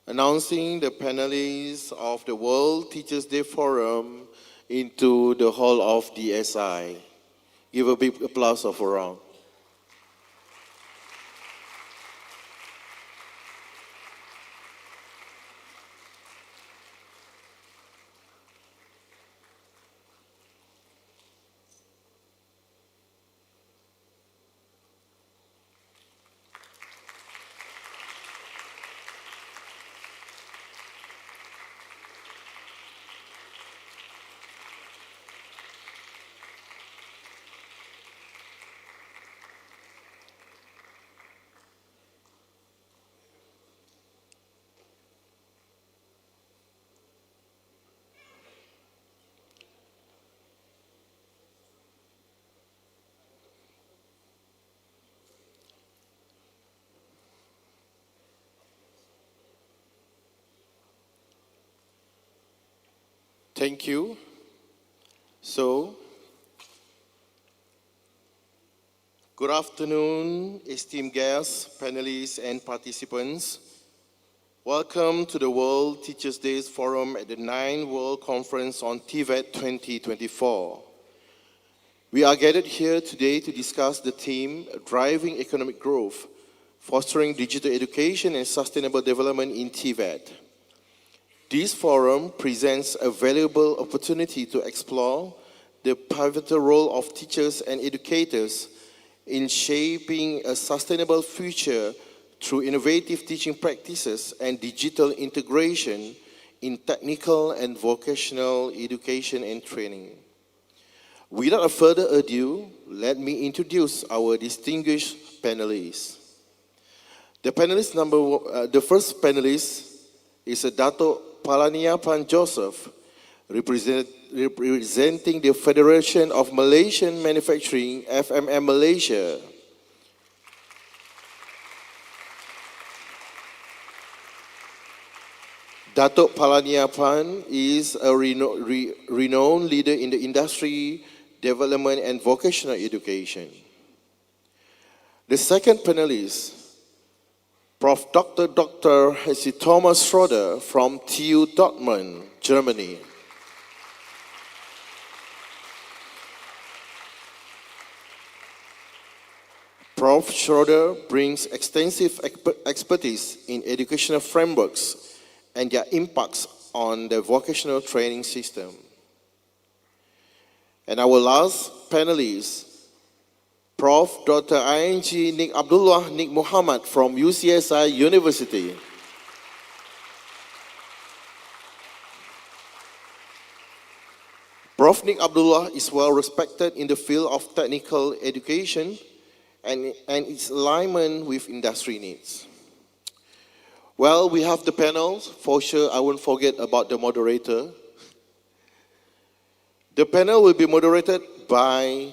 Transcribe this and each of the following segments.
announcing the panelists of the World Teachers' Day Forum into the hall of DSI. Give a big applause of a round. Thank you. So, good afternoon, esteemed guests, panelists, and participants. Welcome to the World Teachers' Day Forum at the 9th World Conference on TVET 2024. We are gathered here today to discuss the theme, Driving Economic Growth, Fostering Digital Education and Sustainable Development in TVET. This forum presents a valuable opportunity to explore the pivotal role of teachers and educators in shaping a sustainable future through innovative teaching practices and digital integration in technical and vocational education and training. Without further ado, let me introduce our distinguished panelists. The first panelist is Dato Palaniappan Yusof, representing the Federation of Malaysian Manufacturing, FMM Malaysia. Dato Palaniappan is a renowned leader in the industry, development and vocational education. The second panelist, Prof. Dr. h.c.Thomas Schröder from TU-Dortmund, Germany. Prof. Schröder brings extensive expertise in educational frameworks and their impacts on the vocational training system. And our last panelist, Prof. Dr. ING Nik Abdullah Nik Mohamed from UCSI University. Prof. Nik Abdullah is well respected in the field of technical education and its alignment with industry needs. Well, we have the panels. For sure, I won't forget about the moderator. The panel will be moderated by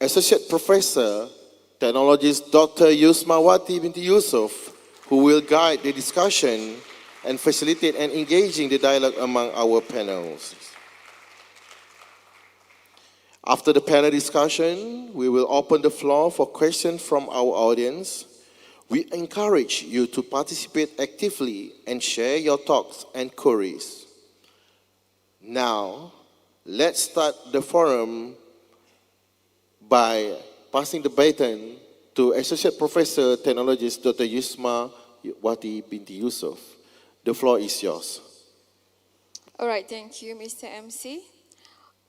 Associate Professor, Technologist Dr. Yusmarwati binti Yusof, who will guide the discussion and facilitate and engaging the dialogue among our panels. After the panel discussion, we will open the floor for questions from our audience. We encourage you to participate actively and share your thoughts and queries. Now, let's start the forum by passing the baton to Associate Professor, Technologist Dr. Yusmarwati binti Yusof. The floor is yours. All right, thank you, Mr. MC.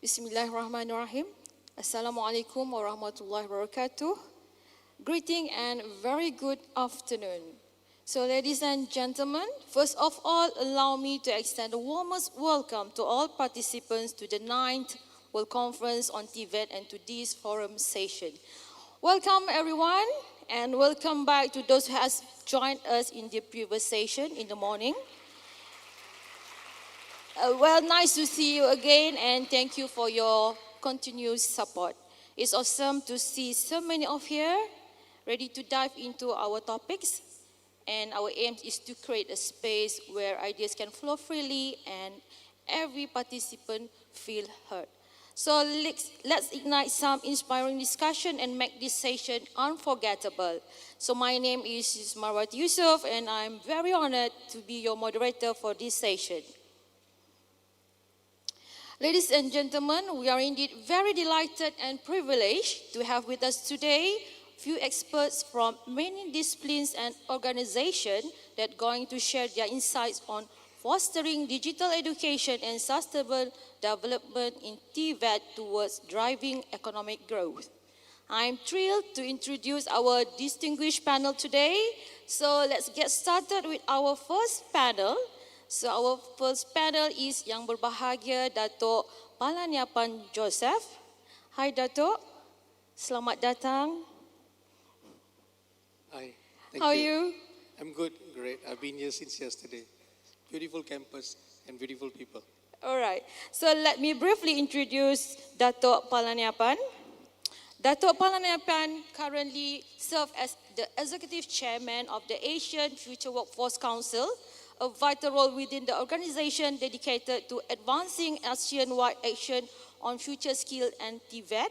Bismillahirrahmanirrahim. Assalamualaikum warahmatullahi wabarakatuh. Greeting and very good afternoon. So, ladies and gentlemen, first of all, allow me to extend the warmest welcome to all participants to the 9th World Conference on TVET and to this forum session. Welcome everyone and welcome back to those who have joined us in the previous session in the morning. Well, nice to see you again and thank you for your continuous support. It's awesome to see so many of you here ready to dive into our topics, and our aim is to create a space where ideas can flow freely and every participant feel heard. So let's ignite some inspiring discussion and make this session unforgettable. So my name is Yusmarwati Yusof, and I'm very honored to be your moderator for this session. Ladies and gentlemen, we are indeed very delighted and privileged to have with us today few experts from many disciplines and organizations that are going to share their insights on fostering digital education and sustainable development in TVET towards driving economic growth. I'm thrilled to introduce our distinguished panel today. So let's get started with our first panel. So our first panel is Yang Berbahagia Dato Palaniappan Joseph. Hi Dato, selamat datang. Hi, thank How are you? I'm good, great. I've been here since yesterday. Beautiful campus and beautiful people. All right, so let me briefly introduce Dato Palaniappan. Dato Palaniappan currently serves as the Executive Chairman of the Asian Future Workforce Council, a vital role within the organization dedicated to advancing ASEAN-wide action on future skill and TVET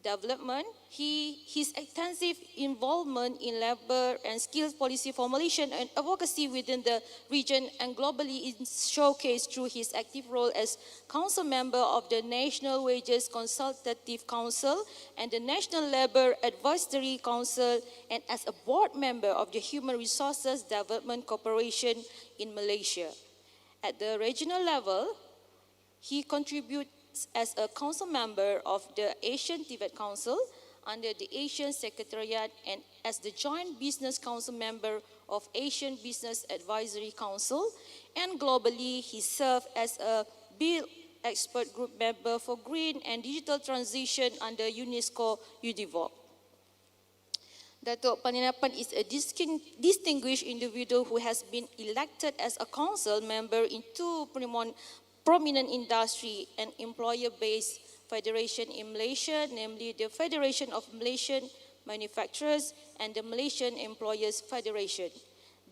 development. His extensive involvement in labor and skills policy formulation and advocacy within the region and globally is showcased through his active role as council member of the National Wages Consultative Council and the National Labor Advisory Council, and as a board member of the Human Resources Development Corporation in Malaysia. At the regional level, he contributes as a council member of the Asian TVET Council under the Asian Secretariat and as the Joint Business Council member of Asian Business Advisory Council, and globally he served as a Build Expert Group member for Green and Digital Transition under UNESCO UTHM. Dato Panelist is a distinguished individual who has been elected as a council member in two prominent industry and employer-based federation in Malaysia, namely the Federation of Malaysian Manufacturers and the Malaysian Employers Federation.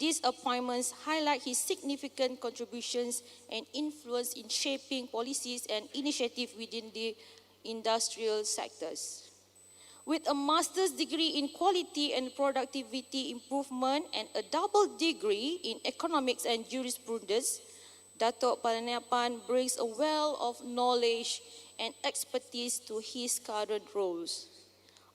These appointments highlight his significant contributions and influence in shaping policies and initiatives within the industrial sectors. With a master's degree in quality and productivity improvement and a double degree in economics and jurisprudence, Dato Palaniappan brings a wealth of knowledge and expertise to his current roles.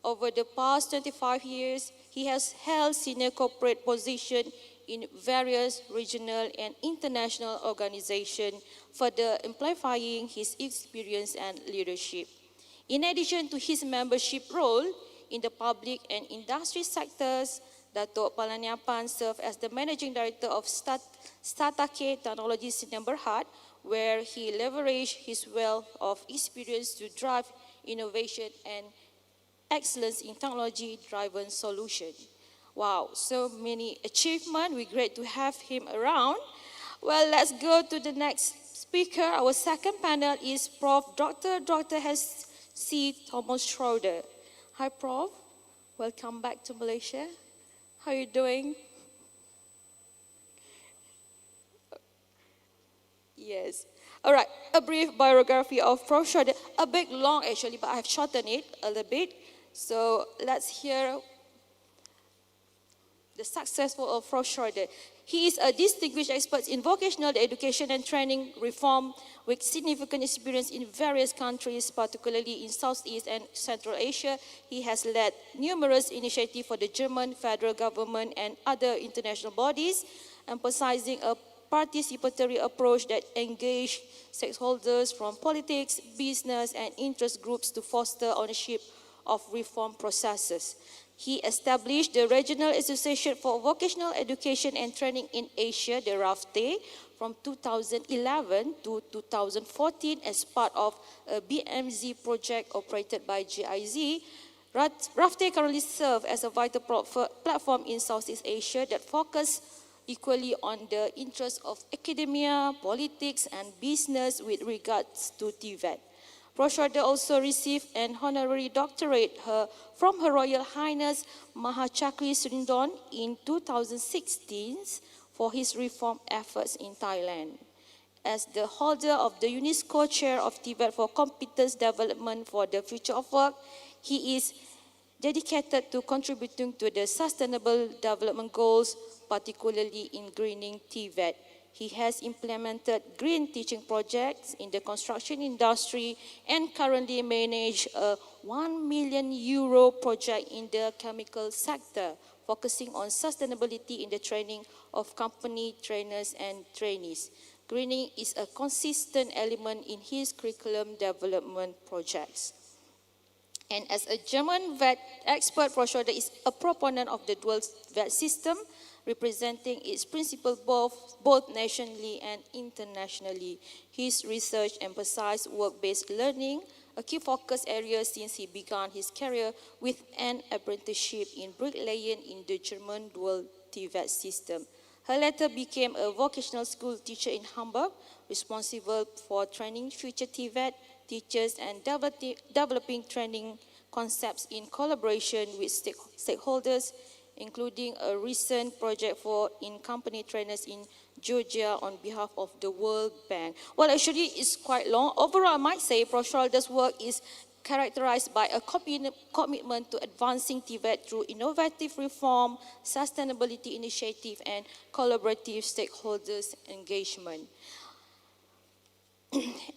Over the past 25 years, he has held senior corporate positions in various regional and international organizations, further amplifying his experience and leadership. In addition to his membership role in the public and industry sectors, Dato Palaniappan served as the Managing Director of Startake Technologies in Berhad, where he leveraged his wealth of experience to drive innovation and excellence in technology-driven solutions. Wow, so many achievements. We're great to have him around. Well, let's go to the next speaker. Our second panel is Prof. Dr. h.c.Thomas Schröder. Hi, Prof. Welcome back to Malaysia. How are you doing? Yes. All right, a brief biography of Prof. Schröder. A bit long actually, but I've shortened it a little bit. So let's hear the successful of Prof. Schröder. He is a distinguished expert in vocational education and training reform with significant experience in various countries, particularly in Southeast and Central Asia. He has led numerous initiatives for the German federal government and other international bodies, emphasizing a participatory approach that engages stakeholders from politics, business, and interest groups to foster ownership of reform processes. He established the Regional Association for Vocational Education and Training in Asia, the RAFTE, from 2011 to 2014 as part of a BMZ project operated by GIZ. RAFTE currently serves as a vital platform in Southeast Asia that focuses equally on the interests of academia, politics, and business with regards to TVET. Prof. Schröder also received an honorary doctorate from Her Royal Highness Mahachakri Srindon in 2016 for his reform efforts in Thailand. as the holder of the UNESCO Chair of TVET for Competence Development for the Future of Work, he is dedicated to contributing to the Sustainable Development Goals, particularly in greening TVET. He has implemented green teaching projects in the construction industry and currently manages a €1 million project in the chemical sector, focusing on sustainability in the training of company trainers and trainees. Greening is a consistent element in his curriculum development projects. And as a German vet expert, Prof. Schröder is a proponent of the dual vet system, representing its principles both nationally and internationally. His research emphasized work-based learning, a key focus area since he began his career with an apprenticeship in bricklaying in the German dual TVET system. He later became a vocational school teacher in Hamburg, responsible for training future TVET teachers and developing training concepts in collaboration with stakeholders, including a recent project for in-company trainers in Georgia on behalf of the World Bank. Well, actually, it's quite long. Overall, I might say Prof. Schröder's work is characterized by a commitment to advancing TVET through innovative reform, sustainability initiative, and collaborative stakeholders engagement.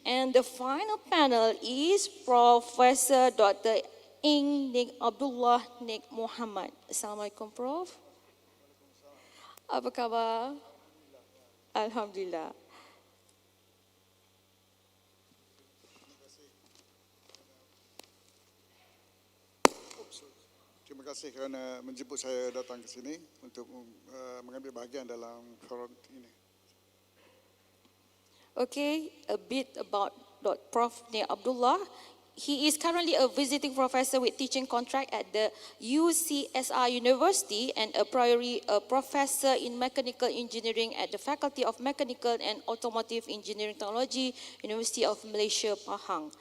And the final panel is Professor Dr. Ing Nik Abdullah Nik Mohamed. Assalamualaikum, Prof. Apa khabar? Alhamdulillah. Terima kasih kerana menjemput saya datang ke sini untuk mengambil bahagian dalam forum ini. Okay, a bit about Prof. Nik Abdullah. He is currently a visiting professor with teaching contract at the UCSI University and a priori a professor in mechanical engineering at the Faculty of Mechanical and Automotive Engineering Technology, University of Malaysia, Pahang.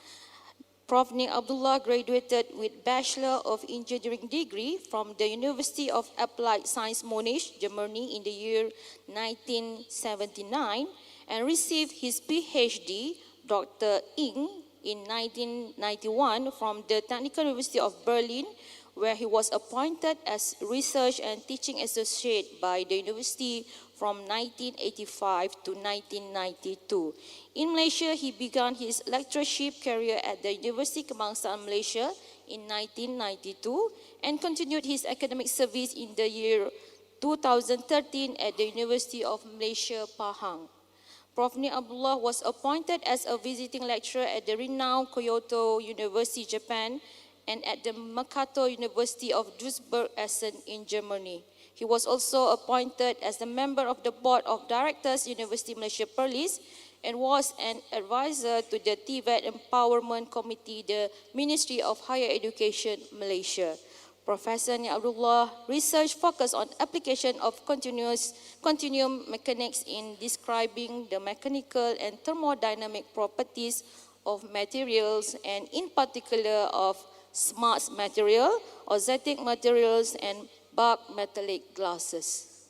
Prof. Nik Abdullah graduated with Bachelor of Engineering degree from the University of Applied Science Munich, Germany in the year 1979 and received his PhD, Dr. Ing, in 1991 from the Technical University of Berlin, where he was appointed as Research and Teaching Associate by the university from 1985 to 1992. In Malaysia, he began his lectureship career at the University Kebangsaan Malaysia in 1992 and continued his academic service in the year 2013 at the University of Malaysia, Pahang. Prof. Nik Abdullah was appointed as a visiting lecturer at the renowned Kyoto University, Japan, and at the Mercator University of Duisburg-Essen in Germany. He was also appointed as a member of the Board of Directors, University Malaysia Perlis, and was an advisor to the TVET Empowerment Committee, the Ministry of Higher Education, Malaysia. Professor Nik Abdullah research focused on application of continuum mechanics in describing the mechanical and thermodynamic properties of materials and in particular of smart material, azotic materials and bulk metallic glasses.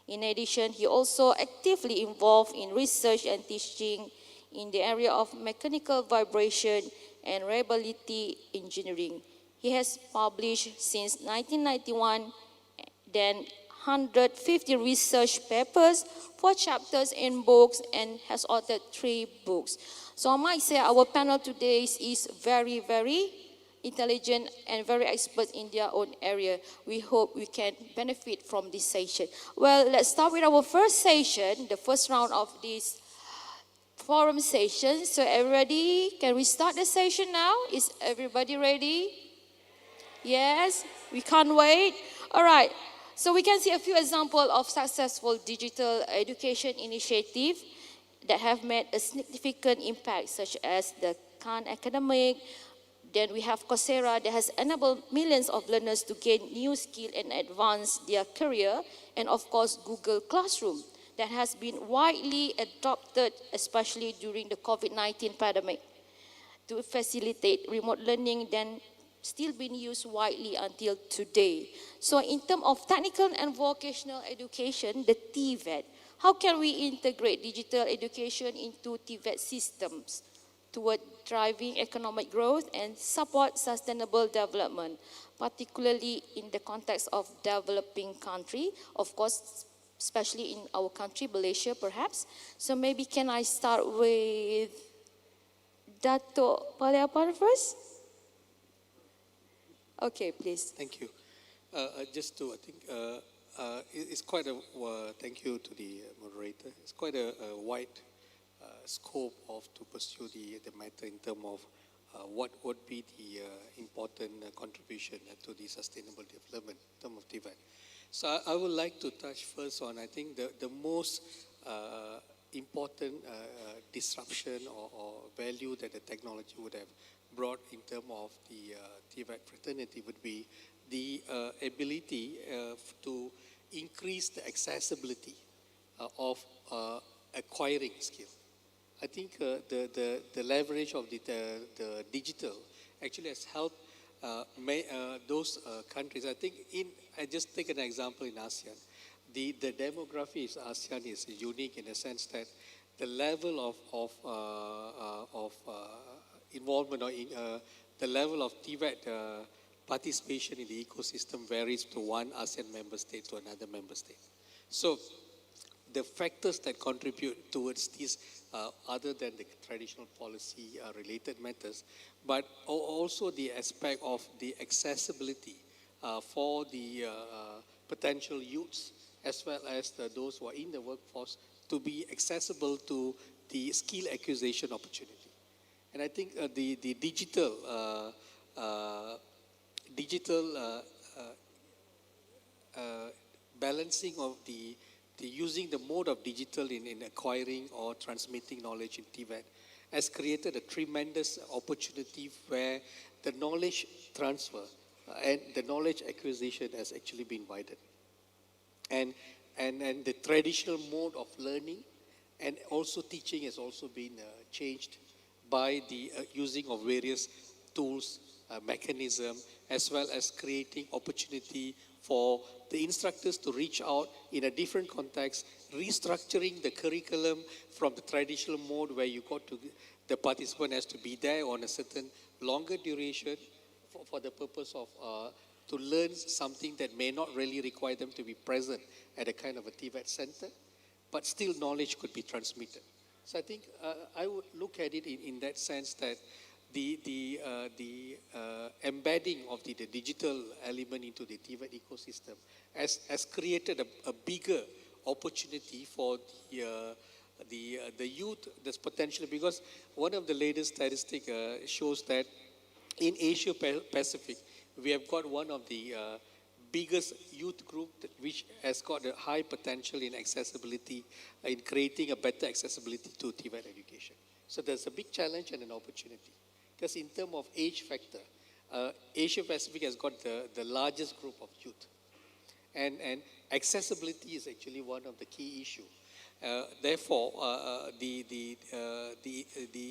In addition, he also actively involved in research and teaching in the area of mechanical vibration and reliability engineering. He has published since 1991 then 150 research papers, 4 chapters in books, and has authored 3 books. So I might say our panel today is very, very intelligent and very expert in their own area. We hope we can benefit from this session. Well, let's start with our first session, the first round of this forum session. So everybody, can we start the session now? Is everybody ready? Yes, we can't wait. All right, so we can see a few examples of successful digital education initiatives that have made a significant impact, such as the Khan Academic. Then we have Coursera that has enabled millions of learners to gain new skills and advance their career. And of course, Google Classroom that has been widely adopted, especially during the COVID-19 pandemic, to facilitate remote learning, then still being used widely until today. So in terms of technical and vocational education, the TVET, How can we integrate digital education into TVET systems toward driving economic growth and support sustainable development, particularly in the context of developing country, of course, especially in our country, Malaysia, perhaps. So maybe can I start with Dato Palaniappan first? Okay, please. Thank you. Just to, I think, it's quite a, thank you to the moderator. It's quite a wide scope of to pursue the matter in terms of what would be the important contribution to the sustainable development in terms of TVET. So I would like to touch first on, I think, the most important disruption or value that the technology would have brought in terms of the TVET fraternity would be the ability to increase the accessibility of acquiring skill. I think the leverage of the digital actually has helped those countries. I think I just take an example in ASEAN. The demography of ASEAN is unique in the sense that the level of involvement or the level of TVET participation in the ecosystem varies to one ASEAN member state to another member state. So the factors that contribute towards this, other than the traditional policy related matters, but also the aspect of the accessibility for the potential youths as well as those who are in the workforce to be accessible to the skill acquisition opportunity. And I think the digital balancing of the using the mode of digital in acquiring or transmitting knowledge in TVET has created a tremendous opportunity where the knowledge transfer and the knowledge acquisition has actually been widened. And the traditional mode of learning and also teaching has also been changed by the using of various tools, mechanism, as well as creating opportunity for the instructors to reach out in a different context, restructuring the curriculum from the traditional mode where you got to, the participant has to be there on a certain longer duration for the purpose of to learn something that may not really require them to be present at a kind of a TVET center, but still knowledge could be transmitted. So I think I would look at it in that sense that the embedding of the digital element into the TVET ecosystem has created a bigger opportunity for the youth, this potential, because one of the latest statistics shows that in Asia Pacific, we have got one of the biggest youth group which has got a high potential in accessibility, in creating a better accessibility to TVET education. So there's a big challenge and an opportunity. Because in terms of age factor, Asia Pacific has got the largest group of youth. And accessibility is actually one of the key issues. Therefore, the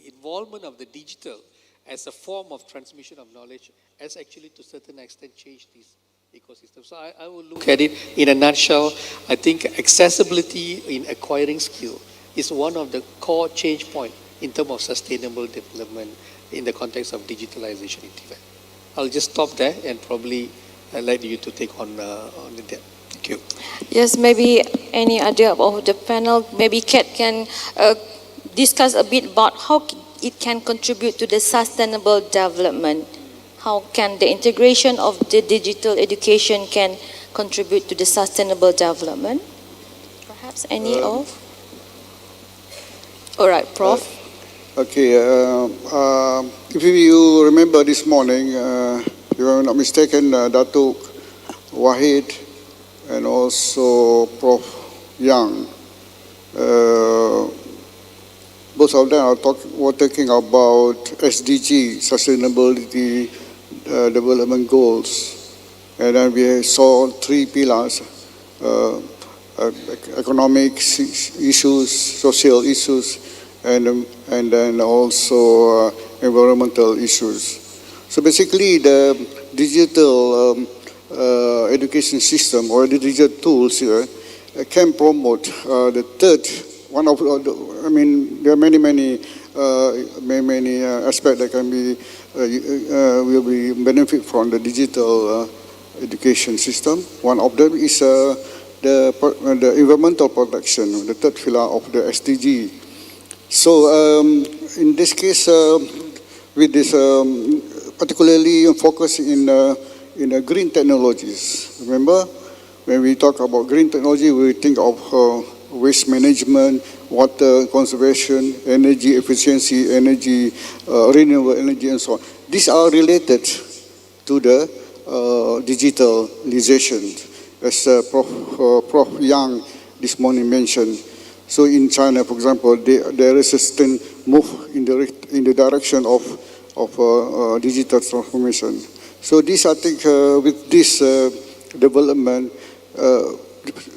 involvement of the digital as a form of transmission of knowledge has actually to a certain extent changed this ecosystem. So I will look at it in a nutshell. I think accessibility in acquiring skill is one of the core change points in terms of sustainable development in the context of digitalization in TVET. I'll just stop there and probably let you to take on that. Thank you. Yes, maybe any other of the panel, maybe Kat can discuss a bit about how it can contribute to the sustainable development. How can the integration of the digital education can contribute to the sustainable development? Perhaps any of? All right, Prof. Okay, if you remember this morning, if I'm not mistaken, Dato Wahid and also Prof Young, both of them were talking about SDG, Sustainability Development Goals. And then we saw 3 pillars, economic issues, social issues, and then also environmental issues. So basically the digital education system or the digital tools here can promote the third, one of, I mean, there are many aspects that can be, will be benefit from the digital education system. One of them is the environmental protection, the third pillar of the SDG. So in this case, with this particularly focus in green technologies. Remember, when we talk about green technology, we think of waste management, water conservation, energy efficiency, energy, renewable energy, and so on. These are related to the digitalization, as Prof. Yang this morning mentioned. So in China, for example, there is a certain move in the direction of digital transformation. So this, I think, with this development,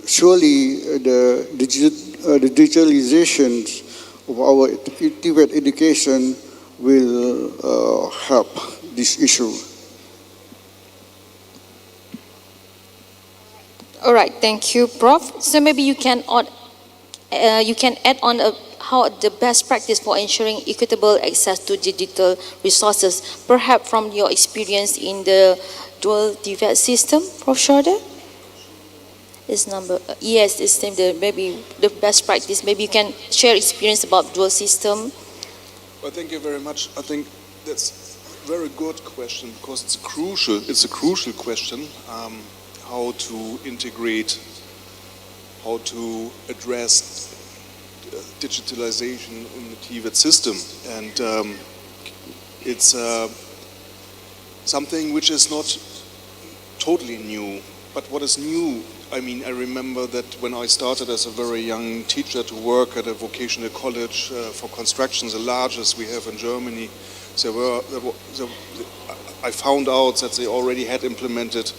surely the digitalization of our TVET education will help this issue. All right, thank you, Prof. So maybe you can add on how the best practice for ensuring equitable access to digital resources, perhaps from your experience in the dual TVET system, Prof. Schröder? Yes, it's maybe the best practice. Maybe you can share experience about dual system. Well, thank you very much. I think that's a very good question because it's a crucial question, how to integrate, how to address digitalization in the TVET system. And it's something which is not totally new, but what is new, I mean, I remember that when I started as a very young teacher to work at a vocational college for construction, the largest we have in Germany, I found out that they already had implemented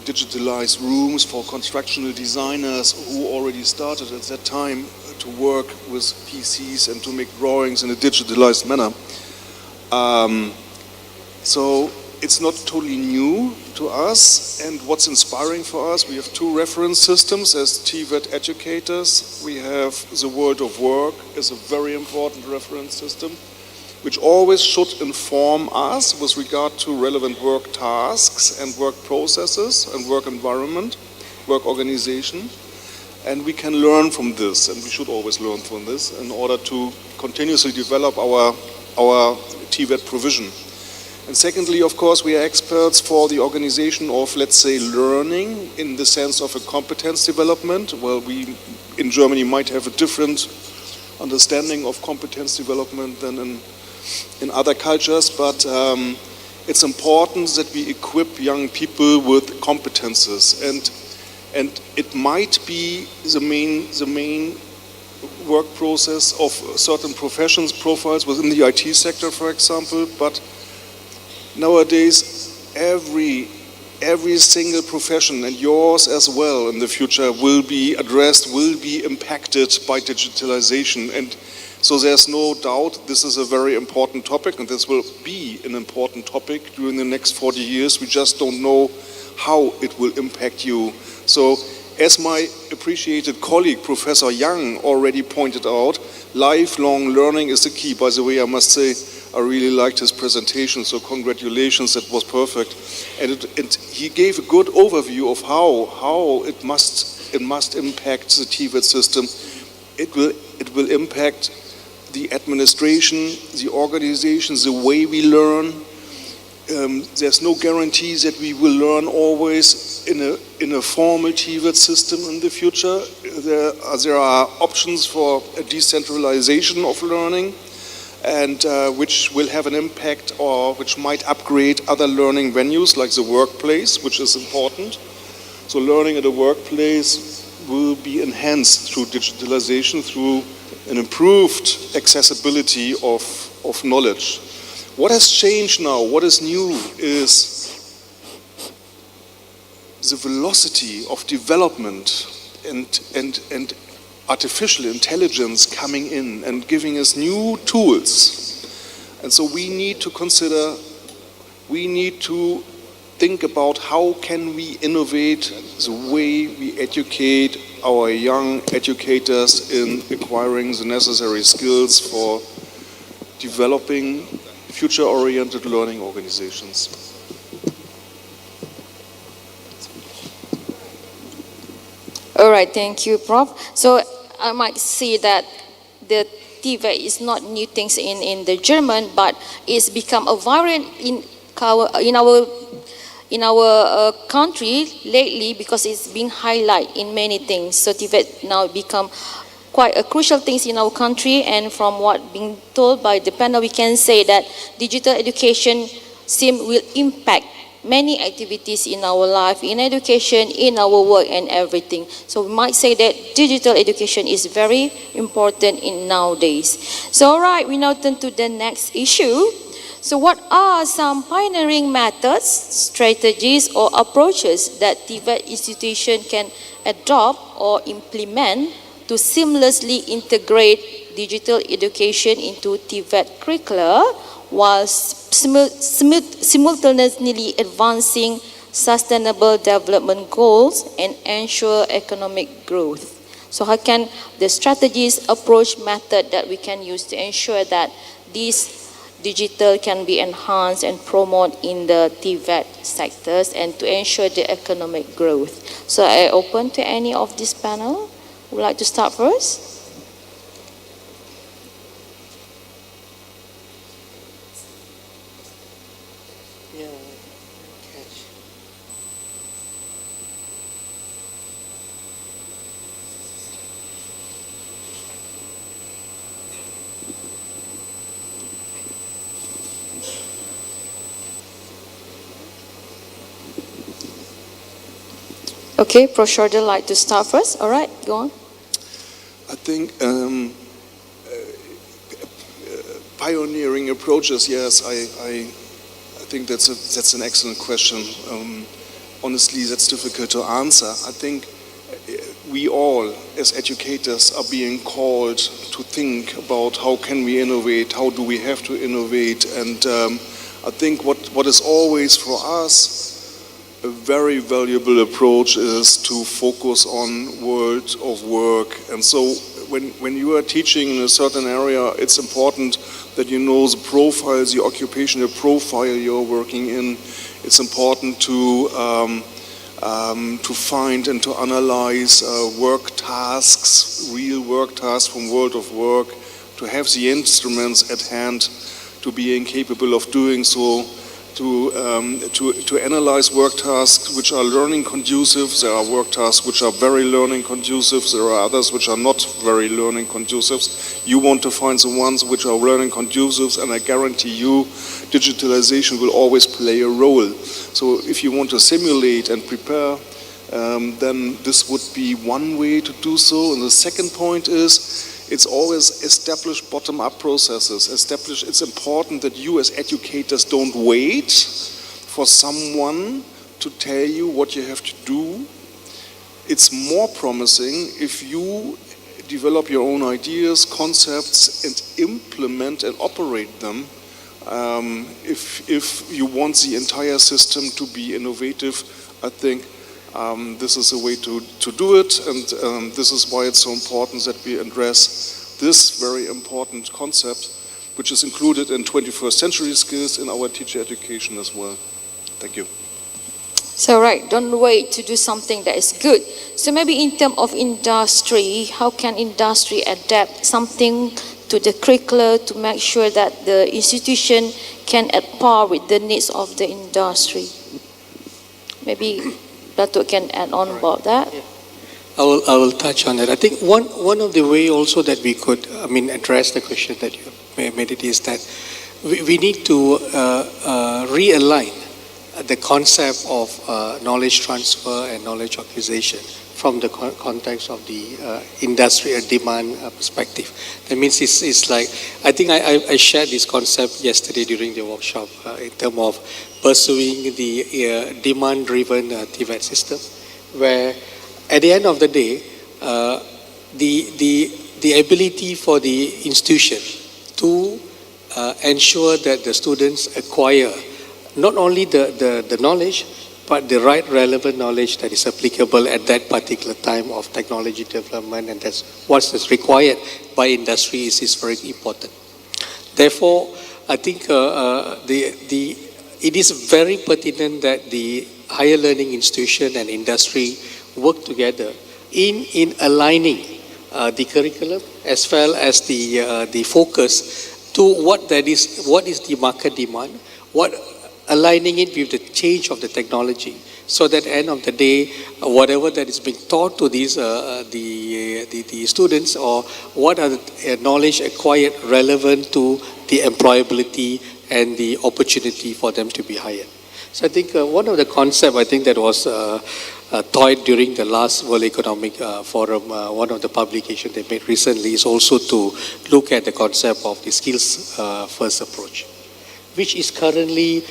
digitalized rooms for constructional designers who already started at that time to work with PCs and to make drawings in a digitalized manner. So it's not totally new to us, and what's inspiring for us, we have two reference systems as TVET educators. We have the World of Work as a very important reference system, which always should inform us with regard to relevant work tasks and work processes and work environment, work organization. And we can learn from this, and we should always learn from this in order to continuously develop our TVET provision. And secondly, of course, we are experts for the organization of, let's say, learning in the sense of a competence development. Well, we in Germany might have a different understanding of competence development than in other cultures, but it's important that we equip young people with competences, and it might be the main work process of certain professions profiles within the IT sector, for example, but nowadays every single profession, and yours as well in the future, will be addressed, will be impacted by digitalization. And so there's no doubt this is a very important topic, and this will be an important topic during the next 40 years. We just don't know how it will impact you. So as my appreciated colleague, Professor Yang, already pointed out, lifelong learning is the key. By the way, I must say, I really liked his presentation, so congratulations, that was perfect. And he gave a good overview of how it must impact the TVET system. It will impact the administration, the organization, the way we learn. There's no guarantee that we will learn always in a formal TVET system in the future. There are options for a decentralization of learning, and which will have an impact, or which might upgrade other learning venues like the workplace, which is important. So learning at a workplace will be enhanced through digitalization, through an improved accessibility of knowledge. What has changed now, what is new, is the velocity of development and artificial intelligence coming in and giving us new tools. And so we need to consider, we need to think about how can we innovate the way we educate our young educators in acquiring the necessary skills for developing future-oriented learning organizations. All right, thank you, Prof. So I might say that the TVET is not new things in the German, but it's become a variant in our country lately because it's being highlighted in many things. So TVET now become quite a crucial things in our country, and from what being told by the panel, we can say that digital education will impact many activities in our life, in education, in our work and everything. So we might say that digital education is very important in nowadays. So all right, we now turn to the next issue. So what are some pioneering methods, strategies or approaches that TVET institution can adopt or implement to seamlessly integrate digital education into TVET curricula while simultaneously advancing sustainable development goals and ensure economic growth? So how can the strategies, approach, method that we can use to ensure that this digital can be enhanced and promoted in the TVET sectors and to ensure the economic growth? So I open to any of this panel. Would like to start first? Okay, Prof. Schröder like to start first. All right, go on. I think pioneering approaches, yes, I think that's an excellent question. Honestly, that's difficult to answer. I think we all, as educators, are being called to think about how can we innovate, how do we have to innovate, and I think what is always for us a very valuable approach is to focus on world of work. And so when you are teaching in a certain area, it's important that you know the profiles, the occupational profile you're working in. It's important to find and to analyze work tasks, real work tasks from world of work, to have the instruments at hand to being capable of doing so, to analyze work tasks which are learning conducive. There are work tasks which are very learning conducive. There are others which are not very learning conducive. You want to find the ones which are learning conducive, and I guarantee you digitalization will always play a role. So if you want to simulate and prepare, then this would be one way to do so. And the second point is, it's always established bottom-up processes. It's important that you as educators don't wait for someone to tell you what you have to do. It's more promising if you develop your own ideas, concepts, and implement and operate them. If you want the entire system to be innovative, I think this is a way to do it, and this is why it's so important that we address this very important concept, which is included in 21st century skills in our teacher education as well. Thank you. So right, don't wait to do something that is good. So maybe in terms of industry, how can industry adapt something to the curricula to make sure that the institution can at par with the needs of the industry? Maybe Dato can add on about that. Yeah. I will touch on that. I think one of the way also that we could, address the question that you made it is that we need to realign the concept of knowledge transfer and knowledge acquisition from the context of the industry and demand perspective. That means it's like, I think I shared this concept yesterday during the workshop in terms of pursuing the demand-driven TVET system, where at the end of the day, the ability for the institution to ensure that the students acquire not only the knowledge, but the right relevant knowledge that is applicable at that particular time of technology development, and that's what is required by industry is very important. Therefore, I think it is very pertinent that the higher learning institution and industry work together in aligning the curriculum as well as the focus to what is the market demand, aligning it with the change of the technology, so that at the end of the day, whatever that is being taught to these the students, or what are the knowledge acquired relevant to the employability and the opportunity for them to be hired. So I think one of the concepts I think that was taught during the last World Economic Forum, one of the publications they made recently is also to look at the concept of the skills first approach, which is currently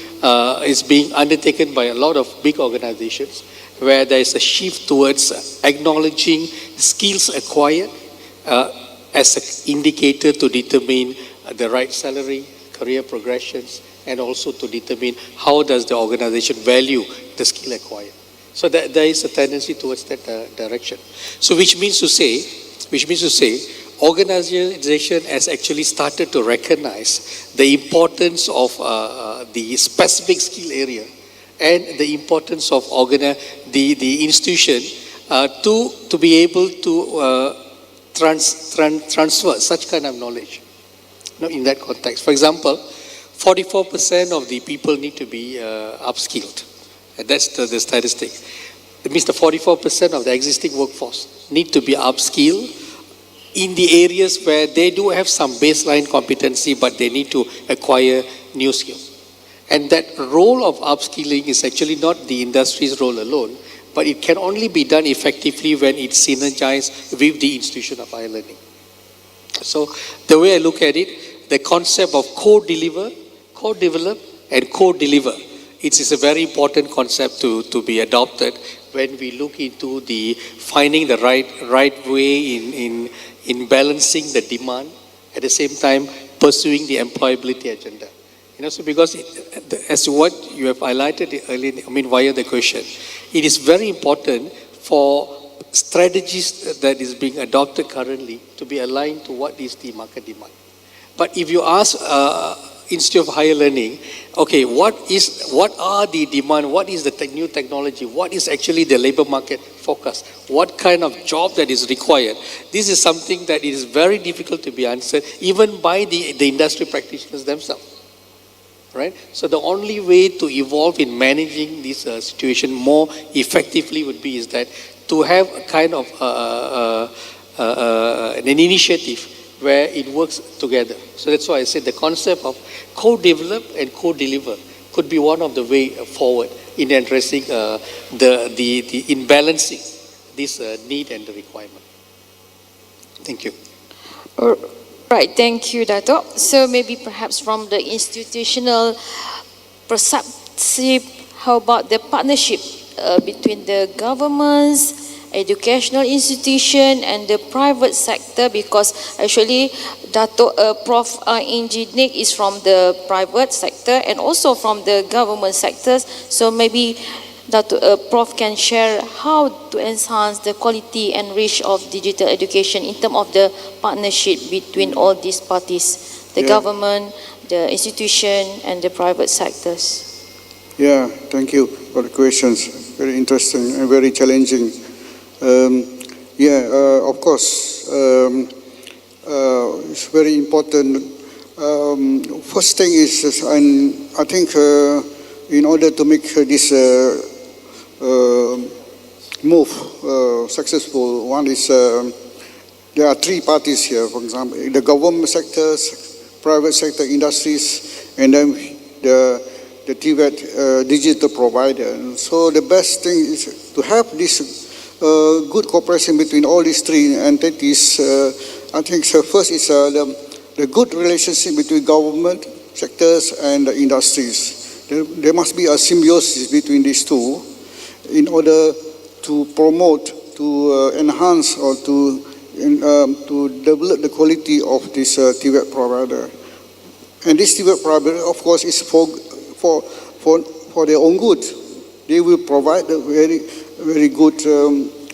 is being undertaken by a lot of big organizations, where there is a shift towards acknowledging skills acquired as an indicator to determine the right salary, career progressions, and also to determine how does the organization value the skill acquired. So there is a tendency towards that direction. So which means to say, organization has actually started to recognize the importance of the specific skill area and the importance of the institution to be able to transfer such kind of knowledge, in that context. For example, 44% of the people need to be upskilled. And that's the statistic. It means the 44% of the existing workforce need to be upskilled in the areas where they do have some baseline competency, but they need to acquire new skills. And that role of upskilling is actually not the industry's role alone, but it can only be done effectively when it's synergized with the institution of higher learning. So the way I look at it, the concept of co-develop, and co-deliver, it is a very important concept to be adopted when we look into the finding the right way in balancing the demand, at the same time pursuing the employability agenda. So because as what you have highlighted earlier, via the question, it is very important for strategies that is being adopted currently to be aligned to what is the market demand. But if you ask Institute of Higher Learning, okay, what are the demand, what is the new technology, what is actually the labor market focus, what kind of job that is required, this is something that is very difficult to be answered even by the industry practitioners themselves. Right? So the only way to evolve in managing this situation more effectively would be is that to have a kind of an initiative where it works together. So that's why I said the concept of co-develop and co-deliver could be one of the way forward in addressing in balancing this need and the requirement. Thank you. Right, thank you, Dato. So maybe perhaps from the institutional perspective, how about the partnership between the governments, educational institution and the private sector, because actually Prof. Engineer is from the private sector and also from the government sectors. So maybe Prof can share how to enhance the quality and reach of digital education in terms of the partnership between all these parties, the government, the institution and the private sectors. Yeah, thank you for the questions. Very interesting and very challenging. Of course, it's very important. First thing is, I think in order to make this move successful, one is there are three parties here, for example, the government sectors, private sector industries, and then the TVET digital provider. And so the best thing is to have this good cooperation between all these three entities. I think first is the good relationship between government sectors and the industries. There must be a symbiosis between these two in order to promote, to enhance, or to develop the quality of this TVET provider. And this TVET provider, of course, is for for their own good. They will provide a very, very good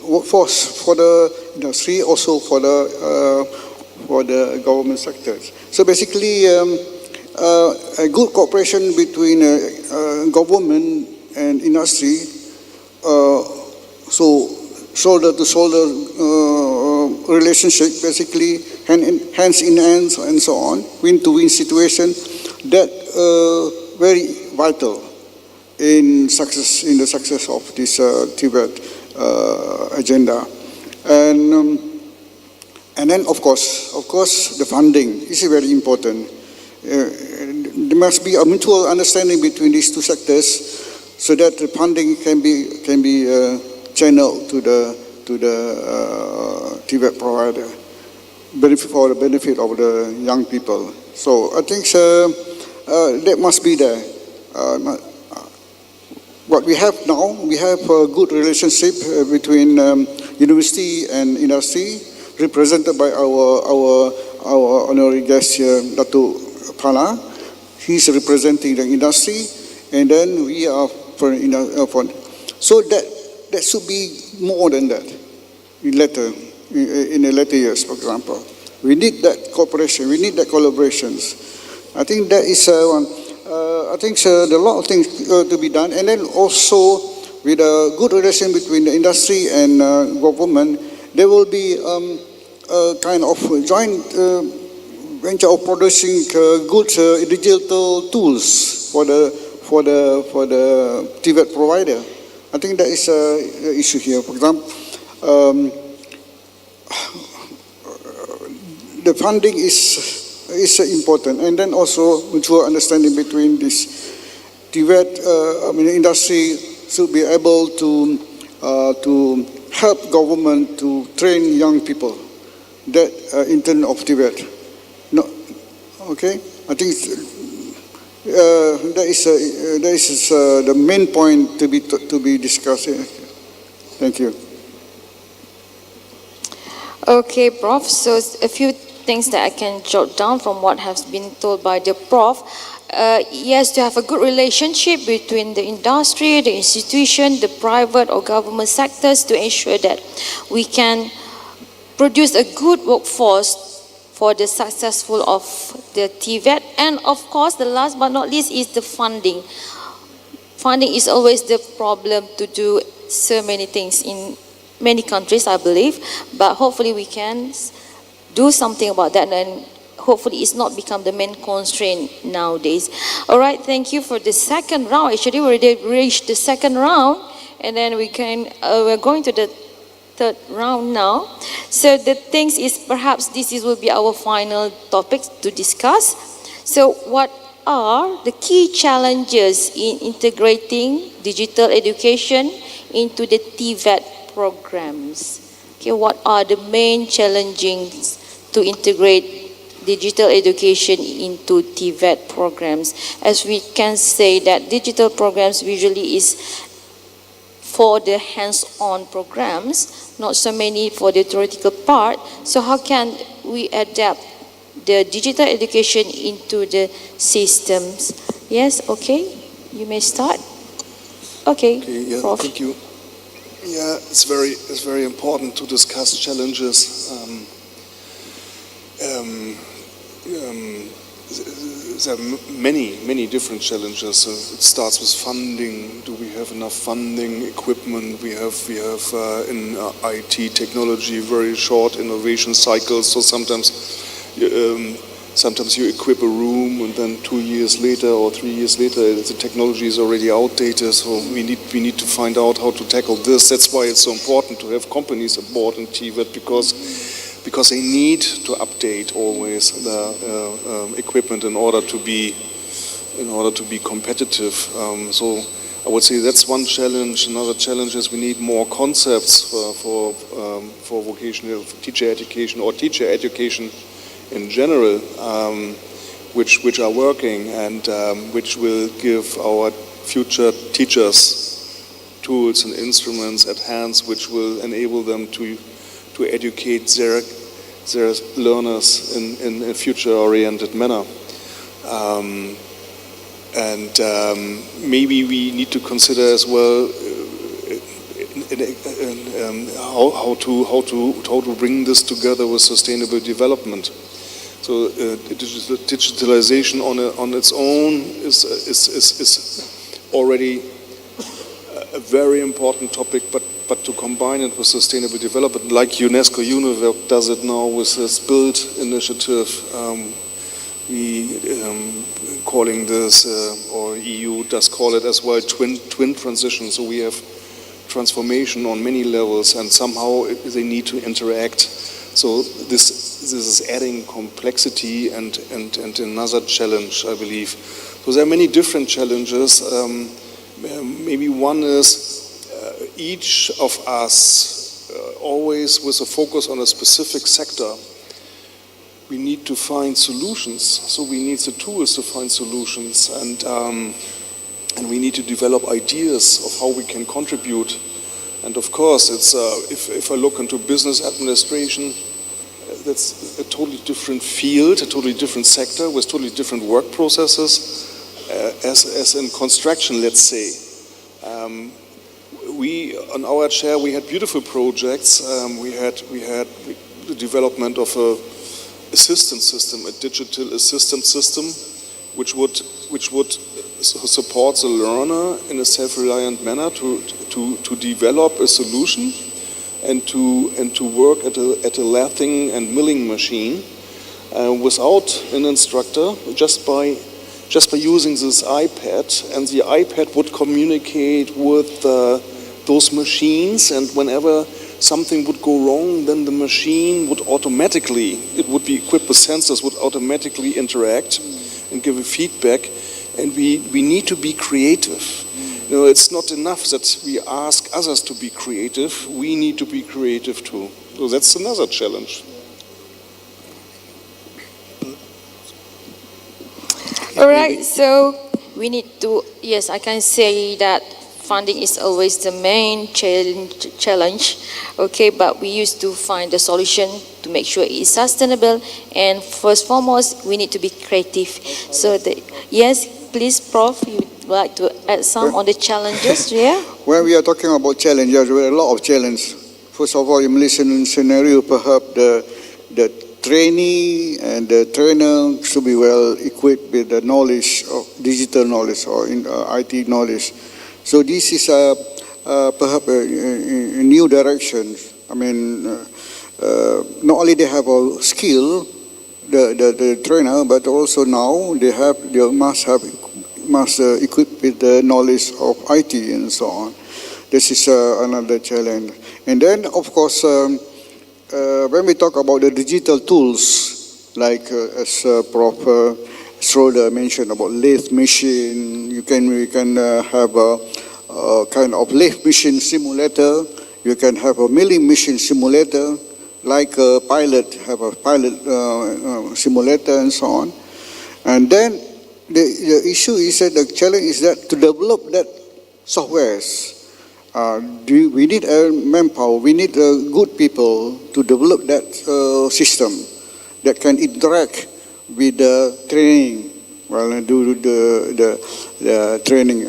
workforce for the industry, also for the government sectors. So basically, a good cooperation between government and industry, so shoulder to shoulder relationship, basically hands in hands and so on, win-to-win situation, that very vital in the success of this TVET agenda. And then of course the funding is very important. There must be a mutual understanding between these two sectors, so that the funding can be channeled to the TVET provider, for the benefit of the young people. So I think that must be there. What we have now, we have a good relationship between university and industry, represented by our honorary guest here, Dato. He's representing the industry, and then we are for so that should be more than that in the later years, for example. We need that cooperation, we need that collaborations. I think that is one. I think there are a lot of things to be done, and then also with a good relation between the industry and government, there will be a kind of joint venture of producing good digital tools for the TVET provider. I think that is the issue here. For example, the funding is important, and then also mutual understanding between this TVET. Industry should be able to help government to train young people that in terms of TVET. No, okay. I think that is the main point to be discussed here. Thank you. Okay, Prof. So a few things that I can jot down from what has been told by the Prof. Yes, to have a good relationship between the industry, the institution, the private or government sectors, to ensure that we can produce a good workforce for the successful of the TVET. And of course, the last but not least is the funding. Funding is always the problem to do so many things in many countries, I believe, but hopefully we can do something about that, and hopefully it's not become the main constraint nowadays. All right, thank you for the second round. Actually, we already reached the second round, and then we're going to the third round now. So the things is, perhaps will be our final topic to discuss. So what are the key challenges in integrating digital education into the TVET programs? Okay, what are the main challenges to integrate digital education into TVET programs? As we can say that digital programs usually is for the hands-on programs, not so many for the theoretical part. So how can we adapt the digital education into the systems? Yes, okay, you may start. Okay, yeah, Prof. Thank you. Yeah, it's very important to discuss challenges. There are many different challenges. It starts with funding. Do we have enough funding, equipment? We have in IT technology very short innovation cycles. So sometimes you equip a room, and then 2 years later or 3 years later, the technology is already outdated. So we need to find out how to tackle this. That's why it's so important to have companies aboard in TVET, because they need to update always the equipment in order to be competitive. So I would say that's one challenge. Another challenge is we need more concepts for vocational teacher education or teacher education in general, which are working and which will give our future teachers tools and instruments at hand, which will enable them to educate their learners in a future-oriented manner. And maybe we need to consider as well how to bring this together with sustainable development. So digitalization on its own is already a very important topic, but to combine it with sustainable development, like UNESCO UNIVEC does it now with this BUILD initiative. We calling this, or EU does call it as well, twin transition. So we have transformation on many levels, and somehow they need to interact. So this is adding complexity and another challenge, I believe. So there are many different challenges. Maybe one is each of us, always with a focus on a specific sector, we need to find solutions. So we need the tools to find solutions, and we need to develop ideas of how we can contribute. And of course, it's if I look into business administration, that's a totally different field, a totally different sector with totally different work processes. As in construction, let's say, we on our chair we had beautiful projects. We had the development of a assistance system, a digital assistance system, which would support the learner in a self-reliant manner to develop a solution and to work at a lathing and milling machine without an instructor, just by using this iPad, and the iPad would communicate with those machines, and whenever something would go wrong, then the machine would automatically, it would be equipped with sensors, would automatically interact and give a feedback. And we need to be creative. You know, it's not enough that we ask others to be creative. We need to be creative too. So that's another challenge. All right, so we need to, yes, I can say that funding is always the main challenge, okay, but we used to find the solution to make sure it is sustainable, and first foremost, we need to be creative. So, yes, please, Prof, you would like to add some on the challenges, yeah? When we are talking about challenges, there are a lot of challenges. First of all, in Malaysian scenario, perhaps the trainee and the trainer should be well equipped with the knowledge of digital knowledge or in IT knowledge. So this is perhaps a new direction. I mean, not only they have a skill, the trainer, but also now they must equip with the knowledge of IT and so on. This is another challenge. And then, of course, when we talk about the digital tools, like as Prof. Schröder mentioned about lathe machine, we can have a kind of lathe machine simulator. You can have a milling machine simulator, like a pilot, have a pilot simulator and so on. And then the issue is that the challenge is that to develop that softwares, we need manpower, we need good people to develop that system that can interact with the training, do the training,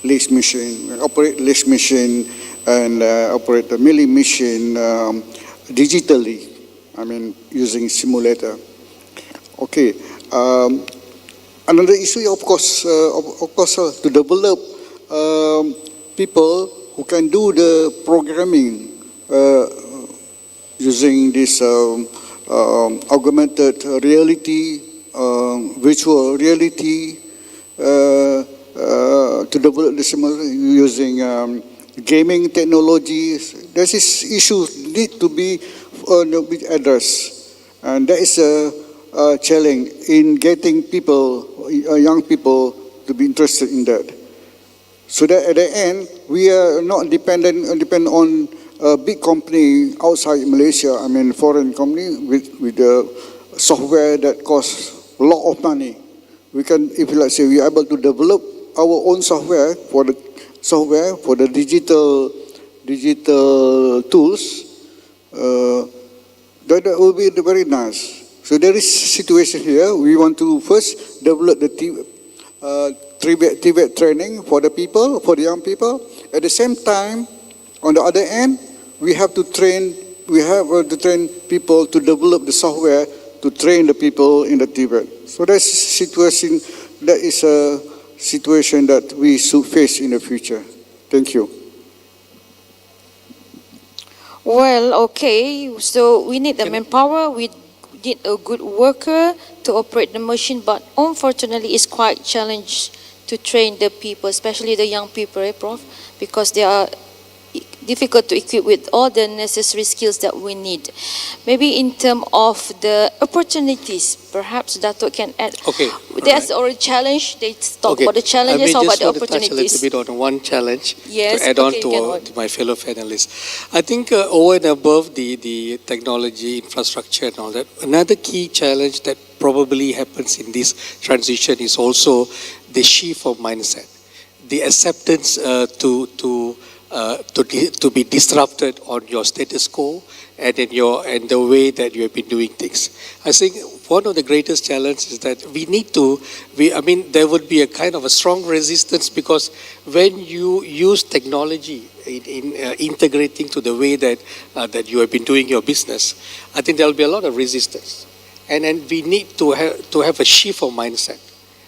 lathe machine, operate lathe machine, and operate the milling machine digitally, using simulator. Okay. Another issue, of course, to develop people who can do the programming using this augmented reality, virtual reality, to develop the using gaming technologies. This issue need to be addressed, and that is a challenge in getting people, young people, to be interested in that. So that at the end, we are not depend on a big company outside Malaysia, foreign company with the software that costs a lot of money. We can, if let's say we are able to develop our own software for the digital tools, that will be very nice. So there is a situation here. We want to first develop TVET training for the people, for the young people. At the same time, on the other end, we have to train people to develop the software to train the people in the TVET. So that is a situation that we should face in the future. Thank you. Well, okay, so we need the manpower, we need a good worker to operate the machine, but unfortunately it's quite challenging to train the people, especially the young people, right, Prof? Because they are difficult to equip with all the necessary skills that we need. Maybe in terms of the opportunities, perhaps Dato can add. Okay. That's already a challenge. They talk about the challenges, how about the opportunities? I may just want to touch a little bit on one challenge Yes, to add okay, on to my fellow panelists. I think over and above the technology, infrastructure and all that, another key challenge that probably happens in this transition is also the shift of mindset, the acceptance to be disrupted on your status quo and the way that you have been doing things. I think one of the greatest challenges is that there would be a kind of a strong resistance, because when you use technology in integrating to the way that you have been doing your business, I think there will be a lot of resistance. And then we need to have a shift of mindset.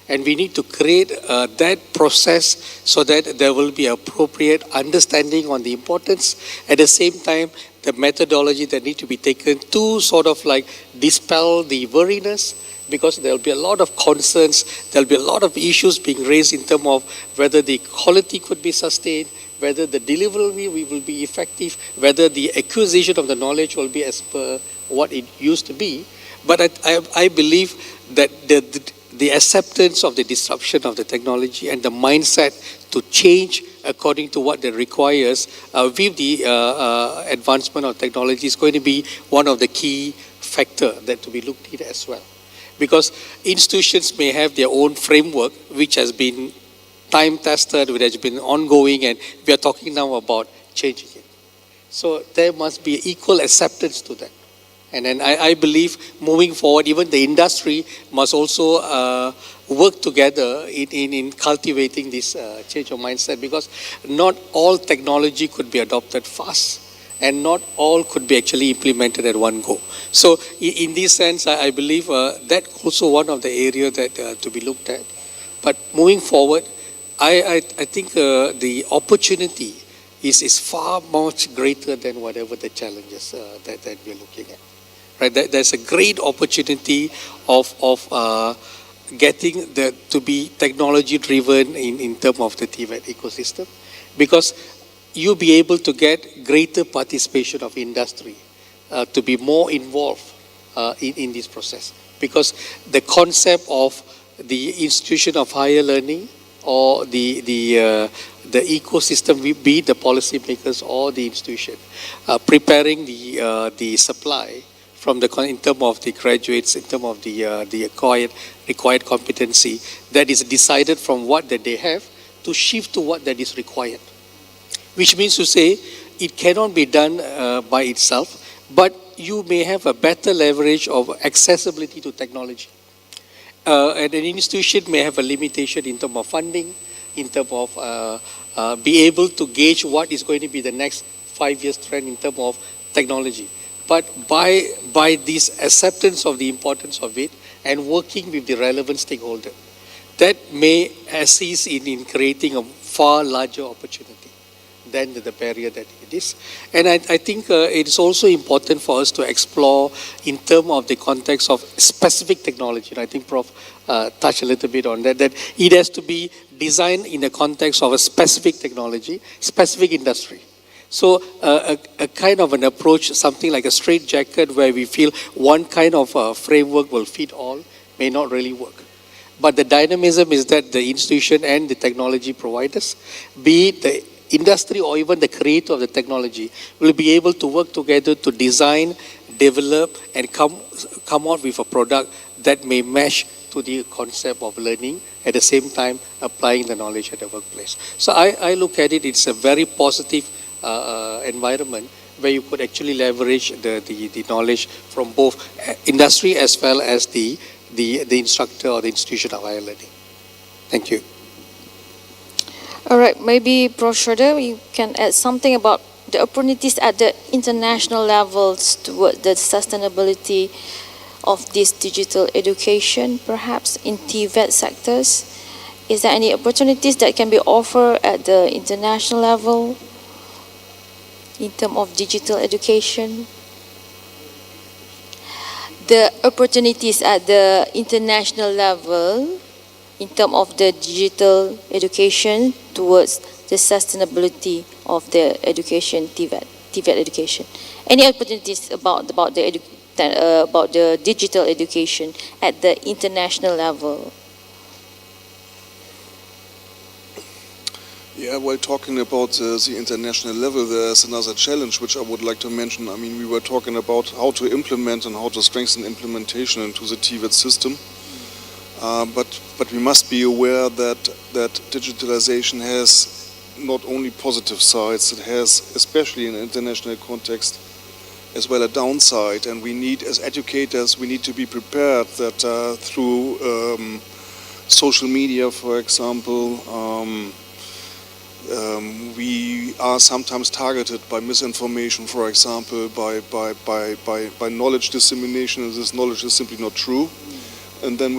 And we need to create that process so that there will be appropriate understanding on the importance. At the same time, the methodology that need to be taken to sort of like dispel the worriness, because there will be a lot of concerns, there will be a lot of issues being raised in terms of whether the quality could be sustained, whether the delivery will be effective, whether the acquisition of the knowledge will be as per what it used to be. But I believe that the acceptance of the disruption of the technology and the mindset to change according to what it requires with the advancement of technology is going to be one of the key factors that to be looked at as well. Because institutions may have their own framework which has been time-tested, which has been ongoing, and we are talking now about changing it. So there must be equal acceptance to that. And then I believe moving forward, even the industry must also work together in cultivating this change of mindset, because not all technology could be adopted fast and not all could be actually implemented at one go. So in this sense, I believe that's also one of the areas that to be looked at. But moving forward, I think the opportunity is far much greater than whatever the challenges that we're looking at. Right, there's a great opportunity of getting to be technology driven in terms of the TVET ecosystem, because you'll be able to get greater participation of industry to be more involved in this process, because the concept of the institution of higher learning or the ecosystem, be it the policymakers or the institution, preparing the supply from in terms of the graduates, in terms of the required competency that is decided from what that they have to shift to what that is required. Which means to say it cannot be done by itself, but you may have a better leverage of accessibility to technology. And an institution may have a limitation in terms of funding, in terms of be able to gauge what is going to be the next 5 years trend in terms of technology. But by this acceptance of the importance of it and working with the relevant stakeholder, that may assist in creating a far larger opportunity than the barrier that it is. And I think it is also important for us to explore in terms of the context of specific technology. And I think Prof touched a little bit on that it has to be designed in the context of a specific technology, specific industry. So a kind of an approach, something like a straitjacket where we feel one kind of framework will fit all, may not really work. But the dynamism is that the institution and the technology providers, be it the industry or even the creator of the technology, will be able to work together to design, develop, and come out with a product that may mesh to the concept of learning, at the same time applying the knowledge at the workplace. So I look at it, it's a very positive environment where you could actually leverage the knowledge from both industry as well as the instructor or the institution of higher learning. Thank you. All right, maybe Prof. Schröder, you can add something about the opportunities at the international levels toward the sustainability of this digital education, perhaps in TVET sectors. Is there any opportunities that can be offered at the international level in terms of digital education? The opportunities at the international level in terms of the digital education towards the sustainability of the education, TVET education. Any opportunities about the digital education at the international level? Yeah, while talking about the international level, there's another challenge which I would like to mention. I mean, we were talking about how to implement and how to strengthen implementation into the TVET system. But we must be aware that digitalization has not only positive sides, it has, especially in an international context, as well a downside. And we need, as educators, we need to be prepared that through social media, for example, we are sometimes targeted by misinformation, for example, by knowledge dissemination, and this knowledge is simply not true. And then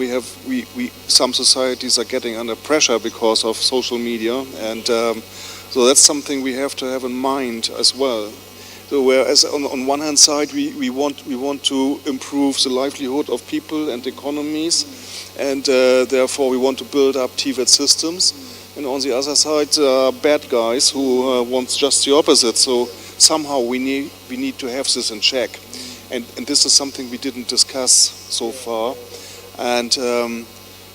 some societies are getting under pressure because of social media, and so that's something we have to have in mind as well. So whereas on one hand side we want to improve the livelihood of people and economies, and therefore we want to build up TVET systems, and on the other side bad guys who want just the opposite. So somehow we need to have this in check, and this is something we didn't discuss so far. And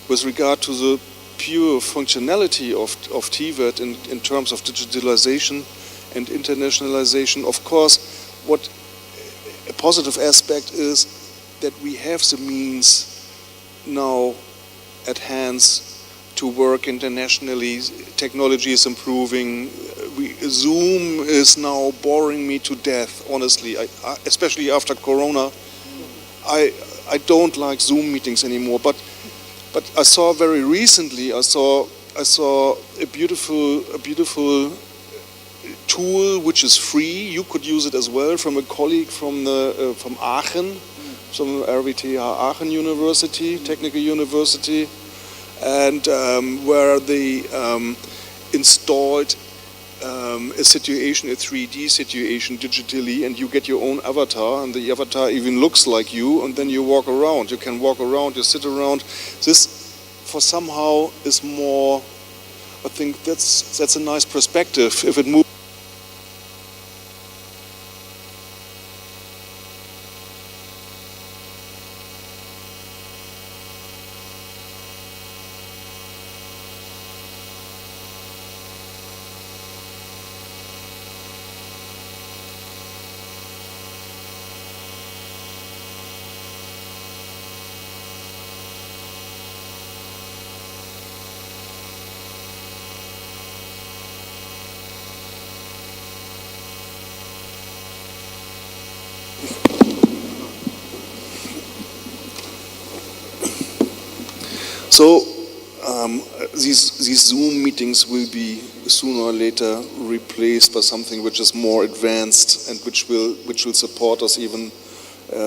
with regard to the pure functionality of TVET in terms of digitalization and internationalization, of course, what a positive aspect is that we have the means now at hand to work internationally. Technology is improving. Zoom is now boring me to death, honestly. Especially after Corona, I don't like Zoom meetings anymore. But I saw very recently, I saw a beautiful tool which is free. You could use it as well, from a colleague from Aachen, from RWTH Aachen University, Technical University, and where they installed a situation, a 3D situation digitally, and you get your own avatar, and the avatar even looks like you, and then you walk around. You can walk around, you sit around. This, for somehow, is more, I think that's a nice perspective. If it moves. So these Zoom meetings will be sooner or later replaced by something which is more advanced and which will support us even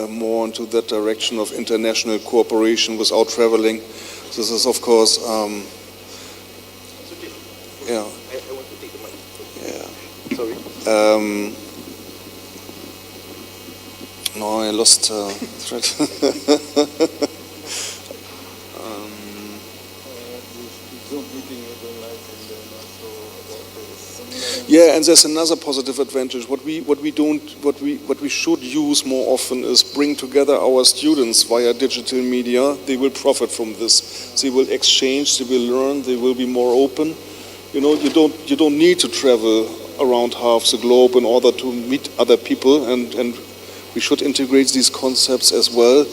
more into that direction of international cooperation without traveling. So this is, of course, yeah. I want to take the mic. Yeah. Sorry. No, I lost thread. Yeah, and there's another positive advantage. What we should use more often is bring together our students via digital media. They will profit from this. They will exchange. They will learn. They will be more open. You know, you don't need to travel around half the globe in order to meet other people, and we should integrate these concepts as well.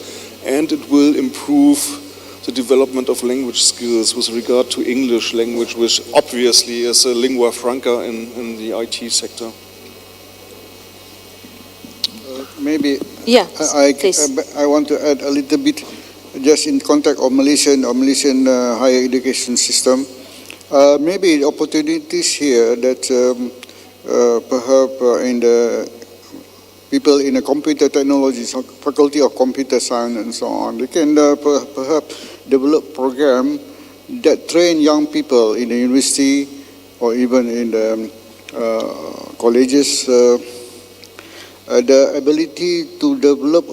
And it will improve the development of language skills with regard to English language, which obviously is a lingua franca in the IT sector. Maybe Yeah, I please. want to add a little bit. just in context of Malaysian higher education system, maybe the opportunities here that perhaps in the people in the computer technology, faculty of computer science and so on, they can perhaps develop program that train young people in the university or even in the colleges the ability to develop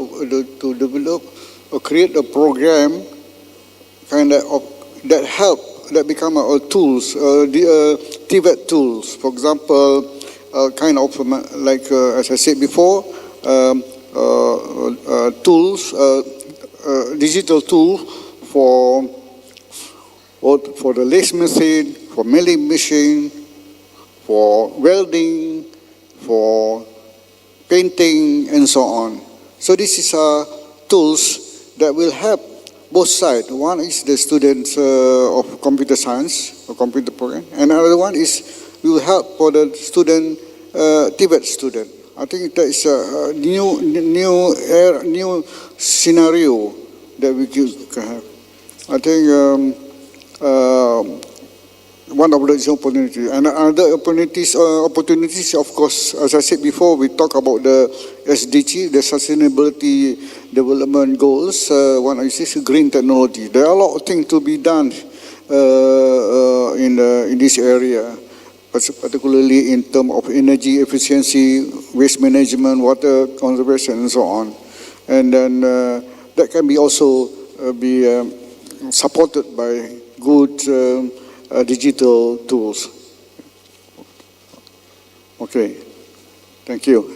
or create a program kind of that help, that become tools, TVET tools. For example, kind of like as I said before, tools, digital tool for the lathe machine, for milling machine, for welding, for painting, and so on. So this is tools that will help both sides. One is the students of computer science or computer program, and another one is will help for the student, TVET student. I think that is a new scenario that we can have. I think one of the opportunities. And other opportunities, of course, as I said before, we talk about the SDG, the Sustainability Development Goals. One is green technology. There are a lot of things to be done in this area, particularly in terms of energy efficiency, waste management, water conservation, and so on. And then that can be also be supported by good digital tools. Okay, thank you.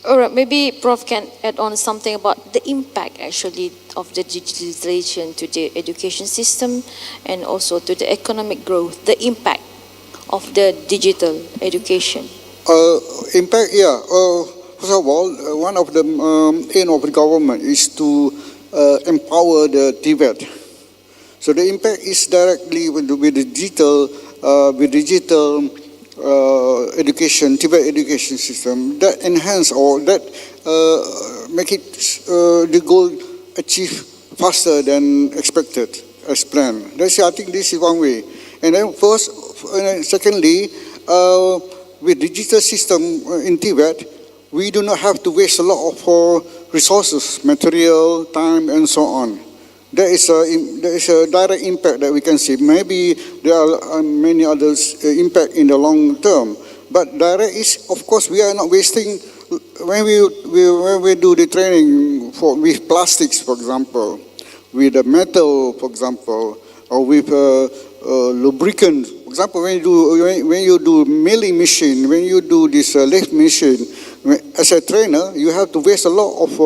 All right, maybe Prof can add on something about the impact actually of the digitalization to the education system and also to the economic growth, the impact of the digital education. Impact, yeah. First of all, one of the aim of the government is to empower the TVET. So the impact is directly with digital education, TVET education system that enhance or that make it the goal achieved faster than expected as planned. That's, I think this is one way. And then first, secondly, with digital system in TVET, we do not have to waste a lot of resources, material, time, and so on. There is a direct impact that we can see. Maybe there are many others impact in the long term, but direct is, of course, we are not wasting when we do the training with plastics, for example, with metal, for example, or with lubricant. For example, when you do milling machine, when you do this lathe machine, as a trainer, you have to waste a lot of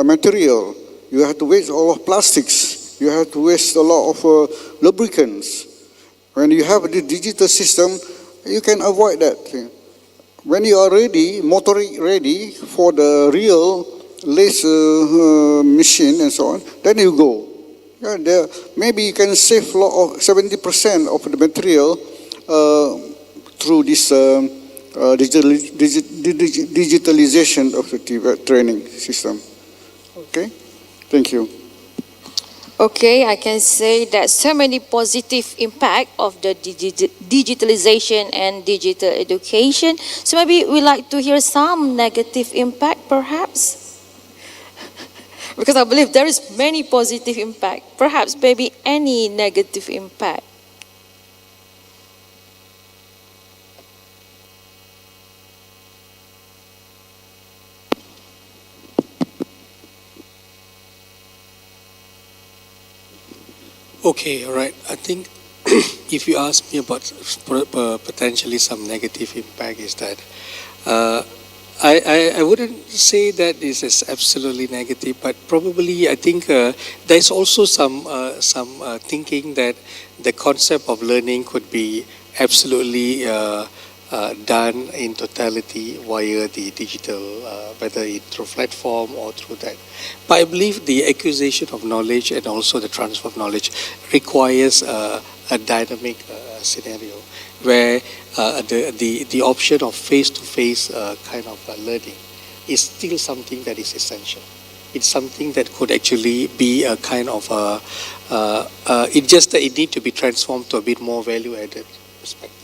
material. You have to waste a lot of plastics. You have to waste a lot of lubricants. When you have the digital system, you can avoid that. When you are ready, motoring ready for the real lathe machine and so on, then you go. Yeah, maybe you can save a lot of 70% of the material through this digitalization of the training system. Okay, thank you. Okay, I can say that so many positive impact of the digitalization and digital education. So maybe we like to hear some negative impact, perhaps, because I believe there is many positive impact. Perhaps maybe any negative impact. Okay, all right. I think if you ask me about potentially some negative impact, is that I wouldn't say that this is absolutely negative, but probably I think there's also some thinking that the concept of learning could be absolutely done in totality via the digital, whether it through platform or through that. But I believe the acquisition of knowledge and also the transfer of knowledge requires a dynamic scenario where the option of face-to-face kind of learning is still something that is essential. it's something that could actually be a kind of it just that it need to be transformed to a bit more value-added perspective.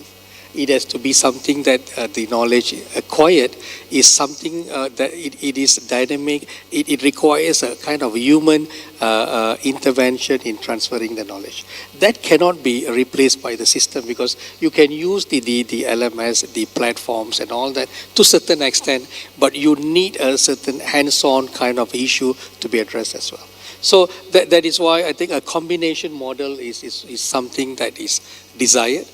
It has to be something that the knowledge acquired is something that it is dynamic. It requires a kind of human intervention in transferring the knowledge. That cannot be replaced by the system, because you can use the LMS, the platforms and all that to a certain extent, but you need a certain hands-on kind of issue to be addressed as well. So that is why I think a combination model is something that is desired.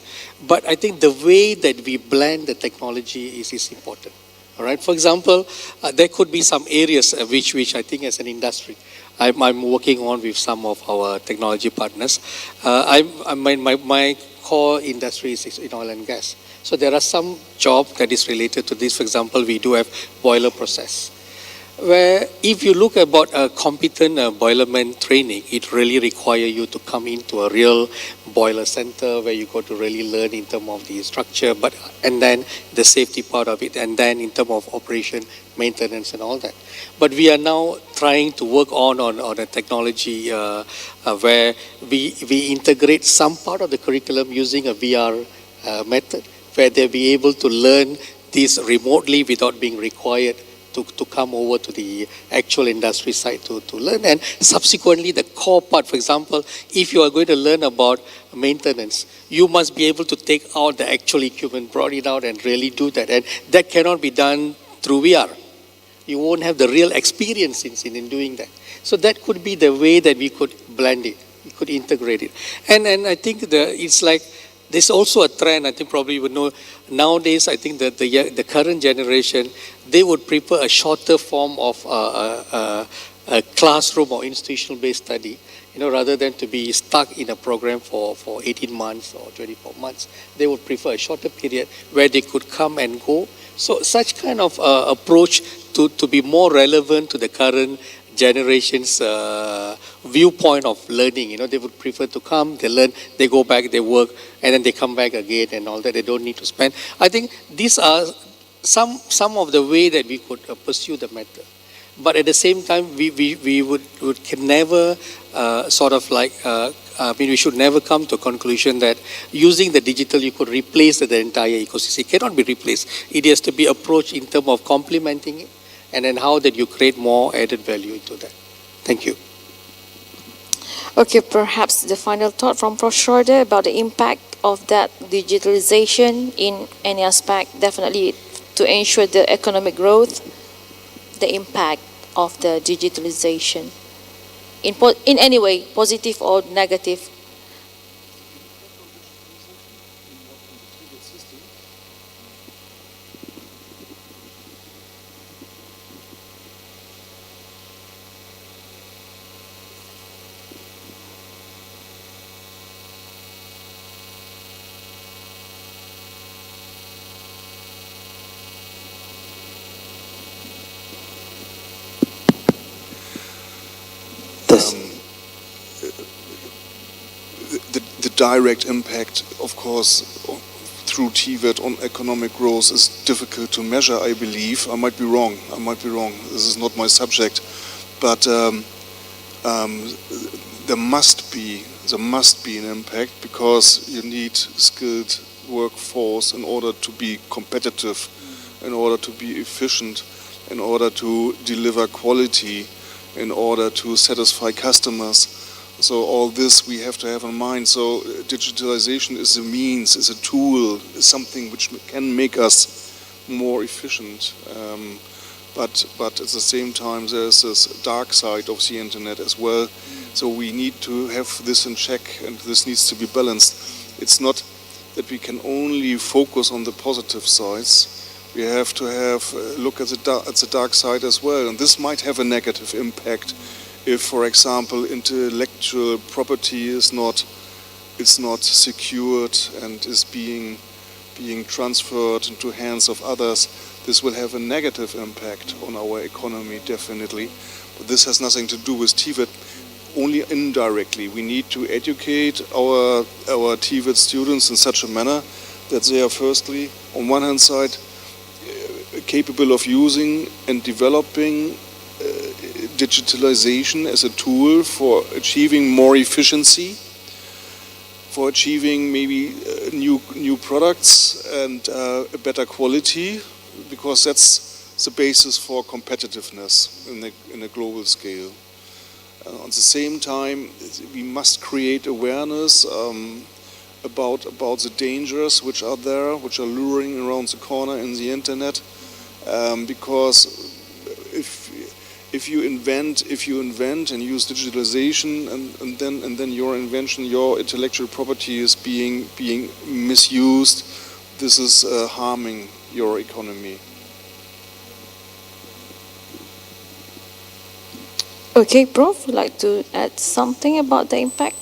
But I think the way that we blend the technology is important. All right. For example, there could be some areas which I think as an industry, I'm working on with some of our technology partners. My core industry is in oil and gas. So there are some jobs that is related to this. For example, we do have boiler process, where if you look about a competent boilerman training, it really requires you to come into a real boiler center where you got to really learn in terms of the structure, and then the safety part of it, and then in terms of operation, maintenance and all that. But we are now trying to work on a technology where we integrate some part of the curriculum using a VR method, where they'll be able to learn this remotely without being required to come over to the actual industry site to learn. And subsequently, the core part, for example, if you are going to learn about maintenance, you must be able to take out the actual equipment, brought it out and really do that. And that cannot be done through VR. You won't have the real experience in doing that. So that could be the way that we could blend it, we could integrate it. And I think it's like, there's also a trend, I think probably you would know, nowadays I think that the current generation, they would prefer a shorter form of a classroom or institutional-based study, rather than to be stuck in a program for 18 months or 24 months. They would prefer a shorter period where they could come and go. So such kind of approach to be more relevant to the current generation's viewpoint of learning. They would prefer to come, they learn, they go back, they work, and then they come back again and all that. They don't need to spend. I think these are some of the way that we could pursue the matter. But at the same time, we can never we should never come to a conclusion that using the digital you could replace the entire ecosystem. It cannot be replaced. It has to be approached in terms of complementing it, and then how that you create more added value into that. Thank you. Okay, perhaps the final thought from Prof. Schröder about the impact of that digitalization in any aspect, definitely to ensure the economic growth, the impact of the digitalization in any way, positive or negative. The direct impact, of course, through TVET on economic growth is difficult to measure, I believe. I might be wrong. This is not my subject. But there must be an impact, because you need skilled workforce in order to be competitive, in order to be efficient, in order to deliver quality, in order to satisfy customers. So all this we have to have in mind. So digitalization is a means, is a tool, is something which can make us more efficient. But at the same time, there's this dark side of the internet as well. So we need to have this in check, and this needs to be balanced. It's not that we can only focus on the positive sides. We have to look at the dark side as well. And this might have a negative impact if, for example, intellectual property is not secured and is being transferred into hands of others. This will have a negative impact on our economy, definitely. But this has nothing to do with TVET, only indirectly. We need to educate our TVET students in such a manner that they are, firstly, on one hand side, capable of using and developing digitalization as a tool for achieving more efficiency, for achieving maybe new products and a better quality, because that's the basis for competitiveness in a global scale. At the same time, we must create awareness about the dangers which are there, which are luring around the corner in the internet, because if you invent and use digitalization and then your invention, your intellectual property is being misused, this is harming your economy. Okay, Prof, would like to add something about the impact?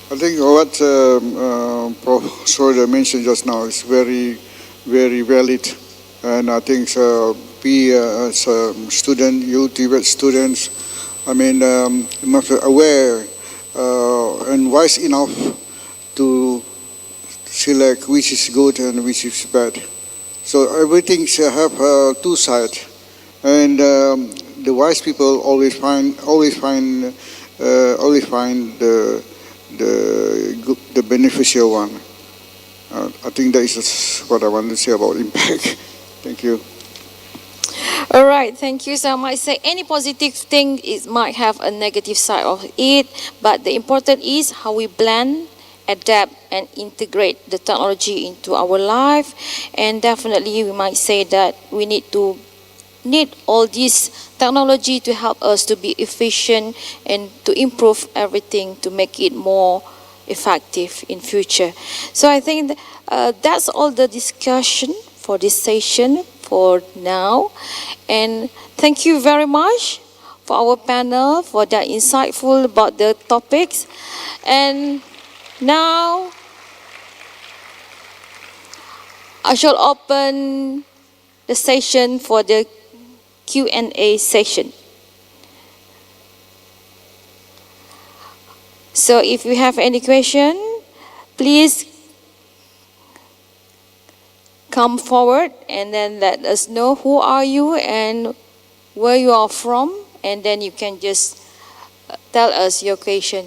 I think what Prof. Schröder mentioned just now is very, very valid. And I think we as student, UTHM students, I mean, must be aware and wise enough to select which is good and which is bad. So everything should have two sides. And the wise people always find the beneficial one. I think that is what I want to say about impact. Thank you. All right, thank you. So I might say any positive thing is might have a negative side of it, but the important is how we blend, adapt, and integrate the technology into our life. And definitely, we might say that we need all this technology to help us to be efficient and to improve everything to make it more effective in future. So I think that's all the discussion for this session for now. And thank you very much for our panel for that insightful about the topics. And now I shall open the session for the Q&A session. So if you have any question, please come forward and then let us know who are you and where you are from, and then you can just tell us your question.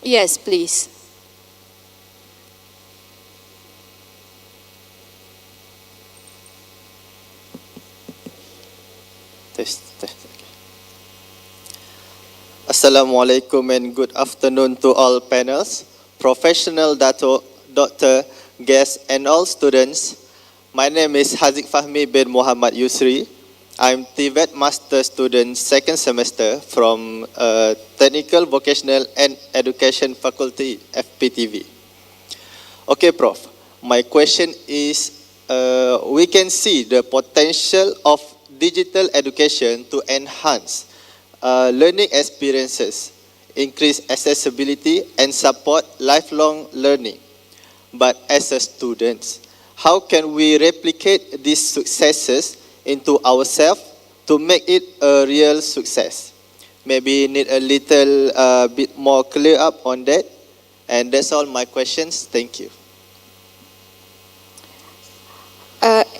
Yes, please. Assalamualaikum and good afternoon to all panels, professional Dato, Doctor, guests and all students. My name is Haziq Fahmi bin Mohamed Yusri. I'm TVET Master Student second semester from Technical Vocational and Education Faculty, FPTV. Okay, Prof. My question is, we can see the potential of digital education to enhance learning experiences, increase accessibility and support lifelong learning. But as a student, how can we replicate these successes into ourselves to make it a real success? Maybe need a little bit more clear up on that. And that's all my questions. Thank you.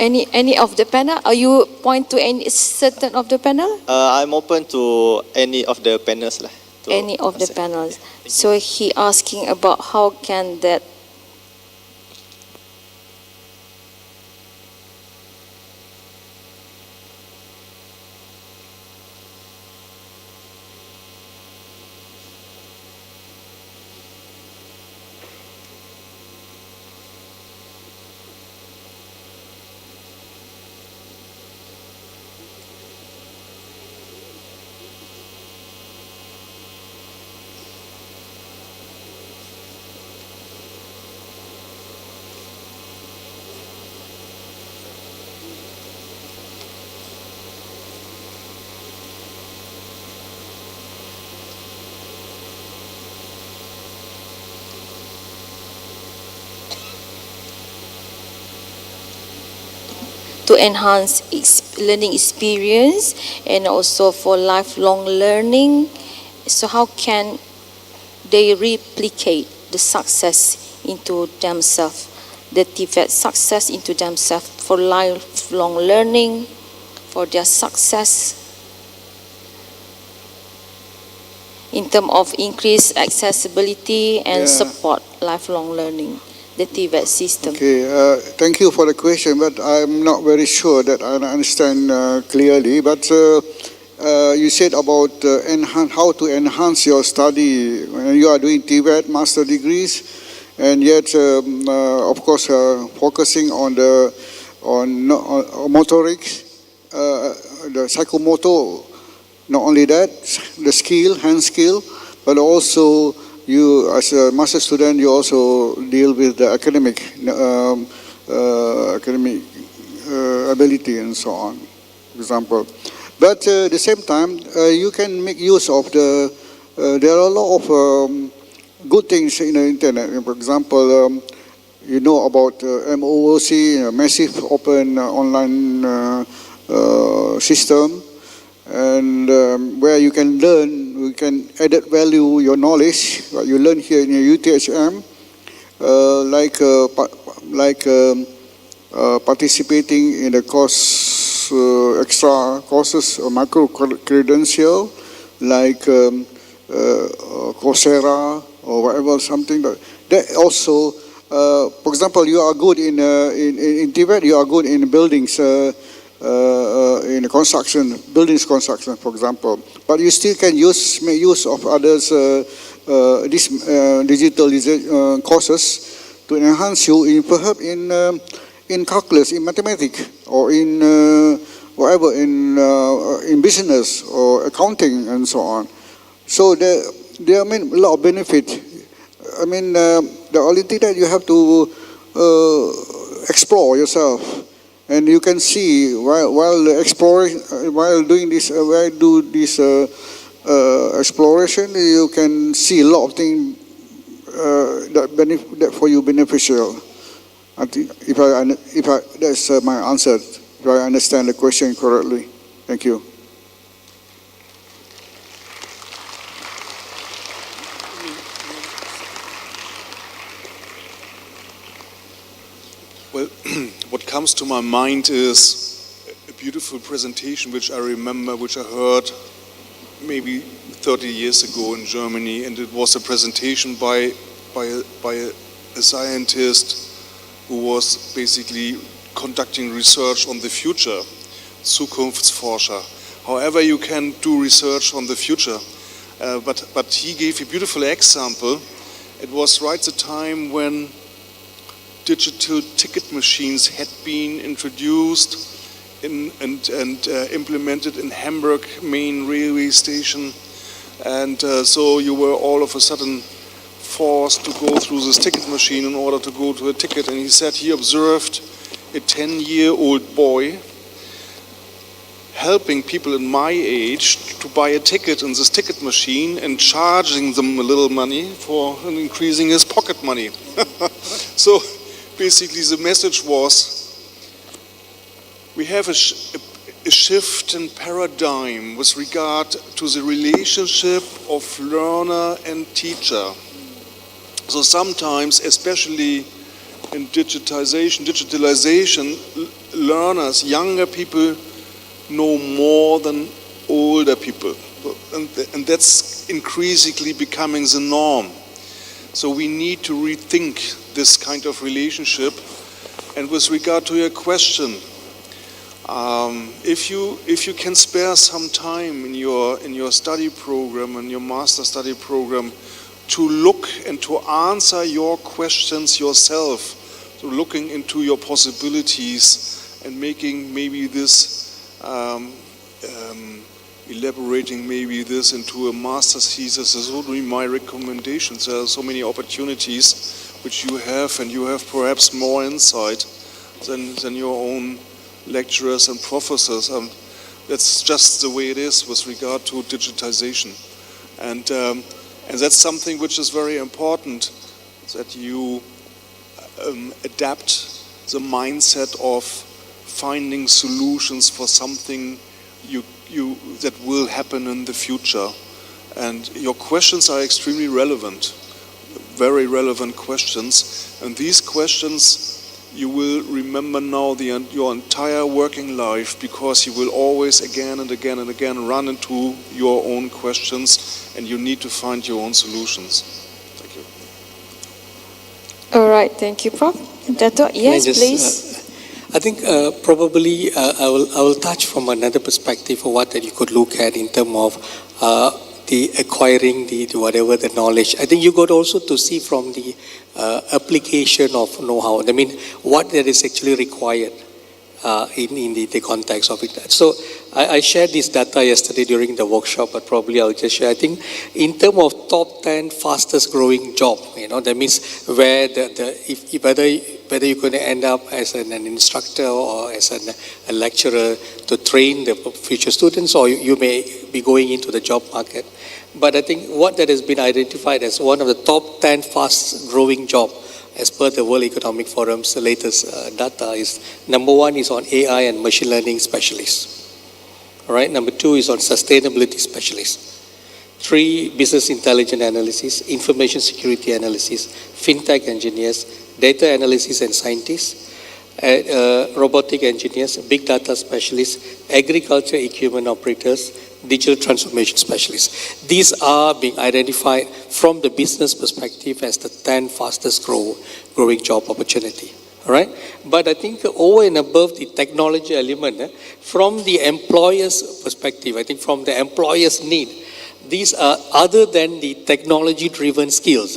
Any of the panel? Are you point to any certain of the panel? I'm open to any of the panels. Any of the panels. So he asking about how can that to enhance learning experience and also for lifelong learning. So how can they replicate the success into themselves, the TVET success into themselves for lifelong learning, for their success in terms of increased accessibility and support lifelong learning, the TVET system? Okay, thank you for the question, but I'm not very sure that I understand clearly. But you said about how to enhance your study when you are doing TVET master degrees, and yet, of course, focusing on the motorics, the psychomotor. Not only that, the skill, hand skill, but also you, as a master student, you also deal with the academic ability and so on, for example. But at the same time, you can make use of there are a lot of good things in the internet. For example, you know about MOOC, Massive Open Online System, and where you can learn, you can add value your knowledge, what you learn here in your UTHM, participating in the course, extra courses, micro credential, like Coursera or whatever, something that also, for example, you are good in TVET, you are good in buildings, in construction, buildings construction, for example, but you still can make use of others, these digital courses to enhance you in perhaps in calculus, in mathematics, or in whatever, in business or accounting and so on. So there are a lot of benefit. I mean, the only thing that you have to explore yourself. And you can see while exploring, while doing this, exploration, you can see a lot of things that for you beneficial. I think that's my answer. If I understand the question correctly, thank you. Well, what comes to my mind is a beautiful presentation which I remember, which I heard maybe 30 years ago in Germany, and it was a presentation by a scientist who was basically conducting research on the future, Zukunftsforscher. However, you can do research on the future, but he gave a beautiful example. It was right the time when digital ticket machines had been introduced and implemented in Hamburg main railway station, and so you were all of a sudden forced to go through this ticket machine in order to go to a ticket. And he said he observed a 10-year-old boy helping people in my age to buy a ticket in this ticket machine and charging them a little money for increasing his pocket money. So basically the message was, we have a shift in paradigm with regard to the relationship of learner and teacher. So sometimes, especially in digitalization, learners, younger people, know more than older people. And that's increasingly becoming the norm. So we need to rethink this kind of relationship. And with regard to your question, if you can spare some time in your study program and your master study program to look and to answer your questions yourself, to looking into your possibilities and making maybe this, elaborating maybe this into a master's thesis, this would be my recommendations. There are so many opportunities which you have, and you have perhaps more insight than your own lecturers and professors. That's just the way it is with regard to digitization. And that's something which is very important, that you adapt the mindset of finding solutions for something that will happen in the future. And your questions are extremely relevant, very relevant questions. And these questions you will remember now your entire working life, because you will always again and again and again run into your own questions, and you need to find your own solutions. Thank you. All right, thank you, Prof. Dato, yes, please. I think probably I will touch from another perspective of what that you could look at in terms of the acquiring the whatever the knowledge. I think you got also to see from the application of know-how. I mean, what that is actually required in the context of it. So I shared this data yesterday during the workshop, but probably I'll just share. I think in terms of top 10 fastest growing job, that means where whether you're going to end up as an instructor or as a lecturer to train the future students, or you may be going into the job market. But I think what that has been identified as one of the top 10 fast growing job as per the World Economic Forum's latest data is, number 1 is on AI and machine learning specialists. All right, number 2 is on sustainability specialists. 3, business intelligence analysis, information security analysis, fintech engineers, data analysis and scientists, robotic engineers, big data specialists, agriculture equipment operators, digital transformation specialists. These are being identified from the business perspective as the 10 fastest growing job opportunity. All right? But I think over and above the technology element, from the employer's perspective, I think from the employer's need, these are other than the technology-driven skills.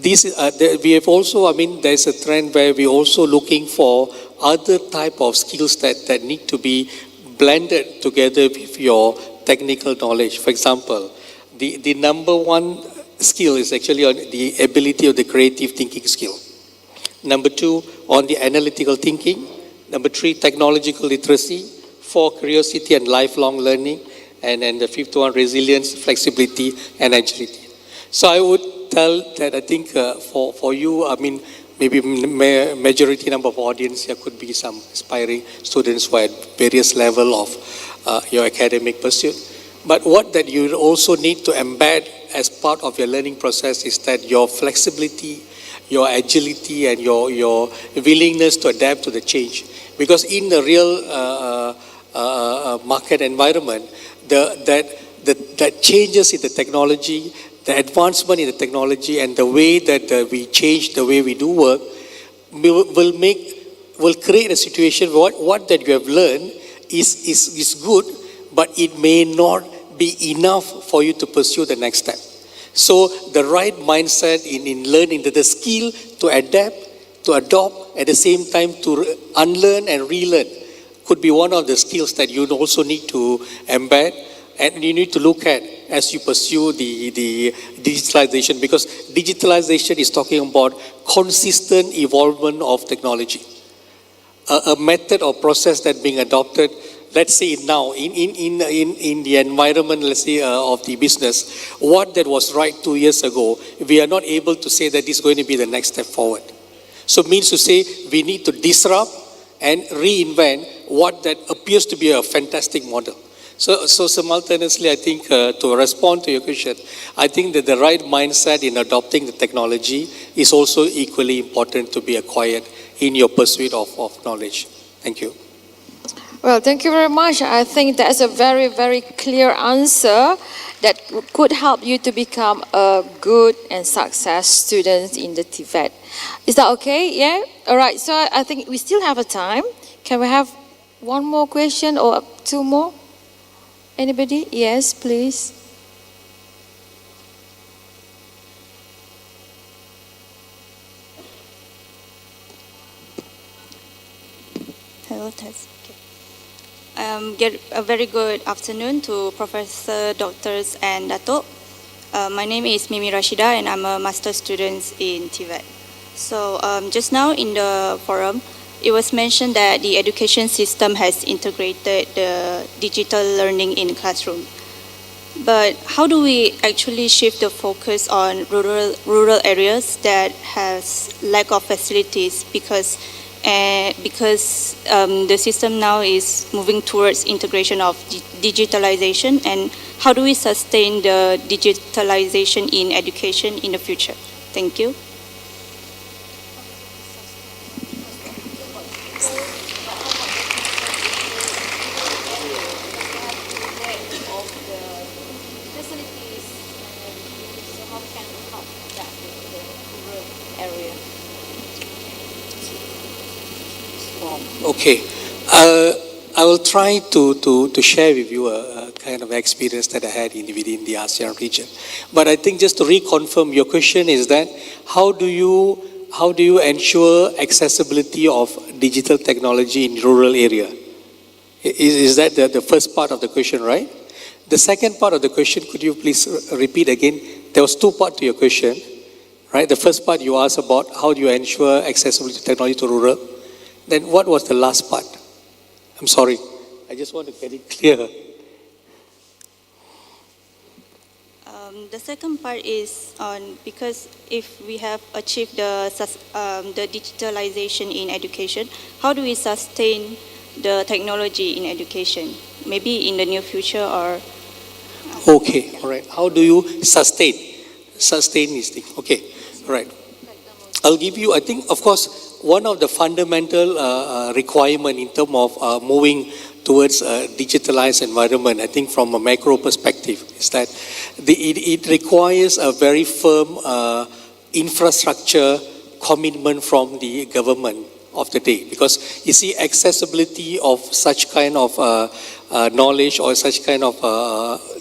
We have also, there's a trend where we're also looking for other type of skills that need to be blended together with your technical knowledge. For example, the number 1 skill is actually on the ability of the creative thinking skill. Number 2, on the analytical thinking. Number 3, technological literacy. 4, curiosity and lifelong learning. And then the 5th one, resilience, flexibility, and agility. So I would tell that I think for you, maybe majority number of audience here could be some aspiring students who are at various level of your academic pursuit. But what that you also need to embed as part of your learning process is that your flexibility, your agility, and your willingness to adapt to the change. Because in the real market environment, that changes in the technology, the advancement in the technology, and the way that we change the way we do work will create a situation where what that you have learned is good, but it may not be enough for you to pursue the next step. So the right mindset in learning, the skill to adapt, to adopt, at the same time to unlearn and relearn could be one of the skills that you also need to embed and you need to look at as you pursue the digitalization, because digitalization is talking about consistent evolvement of technology. A method or process that being adopted, let's say now, in the environment, let's say, of the business, what that was right 2 years ago, we are not able to say that this is going to be the next step forward. So it means to say we need to disrupt and reinvent what that appears to be a fantastic model. So simultaneously, I think to respond to your question, I think that the right mindset in adopting the technology is also equally important to be acquired in your pursuit of knowledge. Thank you. Well, thank you very much. I think that's a very, very clear answer that could help you to become a good and success student in the TVET. Is that okay? Yeah? All right. So I think we still have a time. Can we have one more question or 2 more? Anybody? Yes, please. Hello, Tess. A very good afternoon to Professor, Doctors, and Dato. My name is Mimi Rashida, and I'm a master's student in TVET. So just now in the forum, it was mentioned that the education system has integrated the digital learning in classroom. But how do we actually shift the focus on rural areas that has lack of facilities? Because because the system now is moving towards integration of digitalization, and how do we sustain the digitalization in education in the future? Thank you. Okay, I will try to share with you a kind of experience that I had within the ASEAN region. But I think just to reconfirm, your question is that how do you ensure accessibility of digital technology in rural area? Is that the first part of the question, right? The second part of the question, could you please repeat again? There was two parts to your question, right? The first part you asked about how do you ensure accessibility to technology to rural. Then what was the last part? I'm sorry. I just want to get it clear. The second part is on, because if we have achieved the digitalization in education, how do we sustain the technology in education? Maybe in the near future or... Okay, all right. How do you sustain this thing? Okay, all right. I'll give you, I think, of course, one of the fundamental requirement in terms of moving towards a digitalized environment, I think from a macro perspective, is that it requires a very firm infrastructure commitment from the government of the day. Because you see, accessibility of such kind of knowledge or such kind of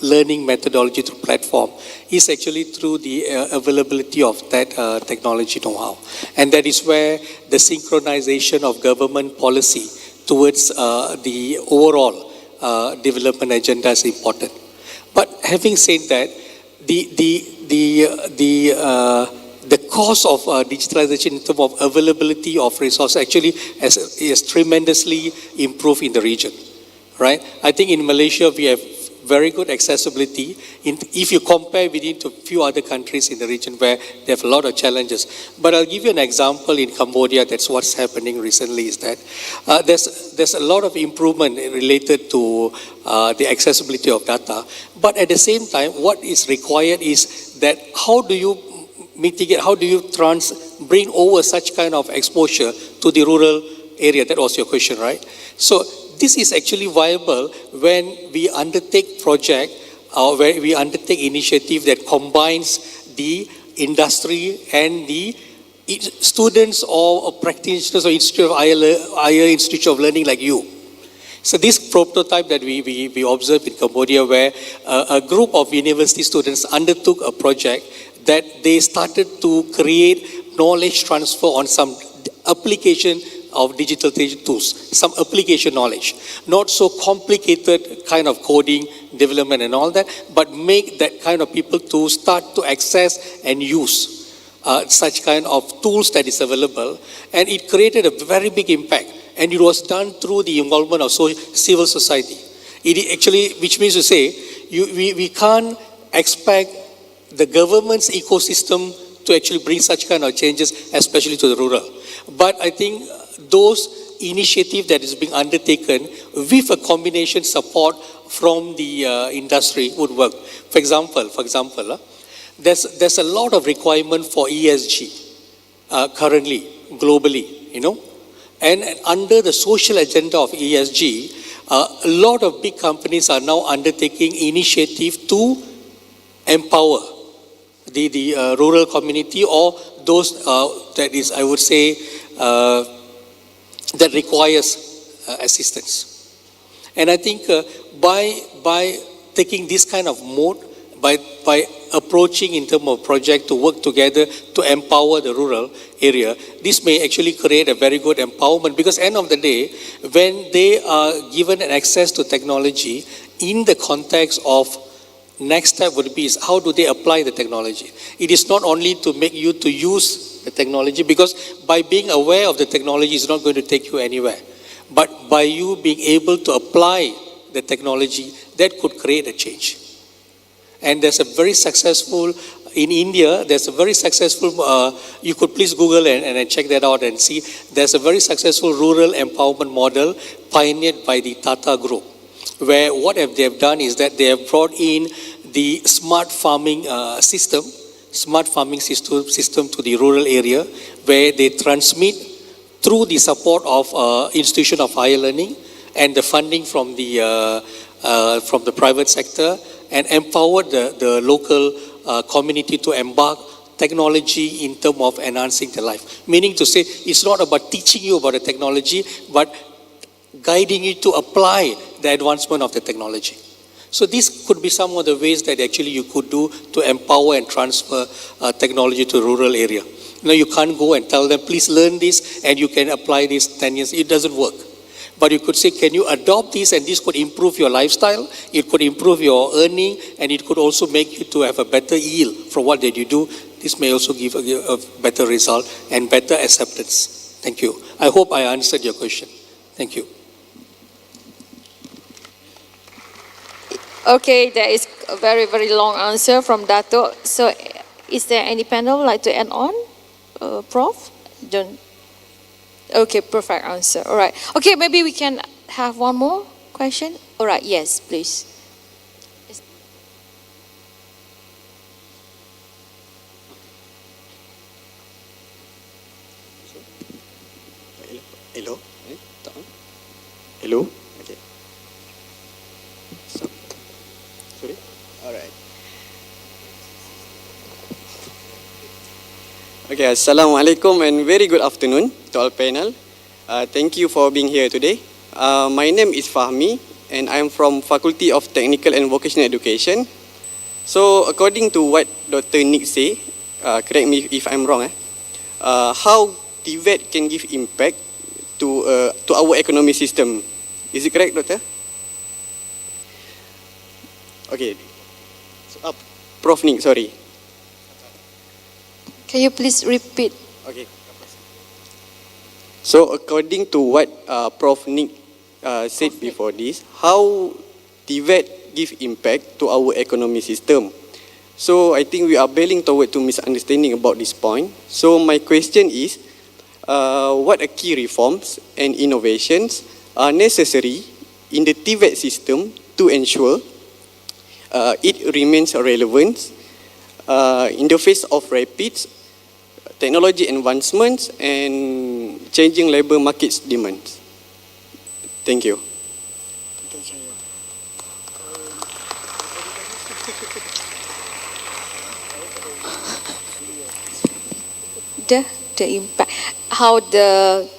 learning methodology through platform is actually through the availability of that technology know-how. And that is where the synchronization of government policy towards the overall development agenda is important. But having said that, the cost of digitalization in terms of availability of resources actually has tremendously improved in the region, right? I think in Malaysia we have very good accessibility if you compare within a few other countries in the region where they have a lot of challenges. But I'll give you an example in Cambodia. That's what's happening recently, is that there's a lot of improvement related to the accessibility of data. But at the same time, what is required is that how do you mitigate, how do you bring over such kind of exposure to the rural area? That was your question, right? So this is actually viable when we undertake project or where we undertake initiative that combines the industry and the students or practitioners or higher institute of learning like you. So this prototype that we observed in Cambodia, where a group of university students undertook a project that they started to create knowledge transfer on some application of digital tools, some application knowledge, not so complicated kind of coding, development and all that, but make that kind of people to start to access and use such kind of tools that is available. And it created a very big impact. And it was done through the involvement of civil society. It actually, which means to say, we can't expect the government's ecosystem to actually bring such kind of changes, especially to the rural. But I think those initiatives that is being undertaken with a combination support from the industry would work. For example, there's a lot of requirement for ESG currently, globally, you know. And under the social agenda of ESG, a lot of big companies are now undertaking initiative to empower the rural community or those that is, I would say, that requires assistance. And I think by taking this kind of mode, by approaching in terms of project to work together to empower the rural area, this may actually create a very good empowerment, because end of the day, when they are given an access to technology in the context of next step would be is how do they apply the technology. It is not only to make you to use the technology, because by being aware of the technology is not going to take you anywhere. But by you being able to apply the technology, that could create a change. And there's a very successful in India, there's a very successful, you could please Google and check that out and see, there's a very successful rural empowerment model pioneered by the Tata Group, where what they have done is that they have brought in the smart farming system to the rural area, where they transmit through the support of institution of higher learning and the funding from the private sector, and empower the local community to embark technology in terms of enhancing their life. Meaning to say, it's not about teaching you about the technology, but guiding you to apply the advancement of the technology. So this could be some of the ways that actually you could do to empower and transfer technology to rural area. You can't go and tell them, please learn this and you can apply this 10 years. It doesn't work. But you could say, can you adopt this, and this could improve your lifestyle, it could improve your earning, and it could also make you to have a better yield from what that you do. This may also give a better result and better acceptance. Thank you. I hope I answered your question. Thank you. Okay, that is a very, very long answer from Dato. So, is there any panel like to add on? Prof? Don't. Okay, perfect answer. All right. Okay, maybe we can have one more question. All right, yes, please. Hello? Hello? Okay. So, sorry? All right. Okay, Assalamualaikum and very good afternoon to all panel. Thank you for being here today. My name is Fahmi and I'm from Faculty of Technical and Vocational Education. So according to what Dr. Nick say, correct me if I'm wrong, how TVET can give impact to our economic system. Is it correct, Doctor? Okay. So, Prof. Nick, sorry. Can you please repeat? Okay. So according to what Prof. Nick said before this, how TVET give impact to our economic system? So I think we are bailing toward to misunderstanding about this point. So my question is, what are key reforms and innovations are necessary in the TVET system to ensure it remains relevant in the face of rapid technology advancements and changing labor market demands? Thank you. The impact, how the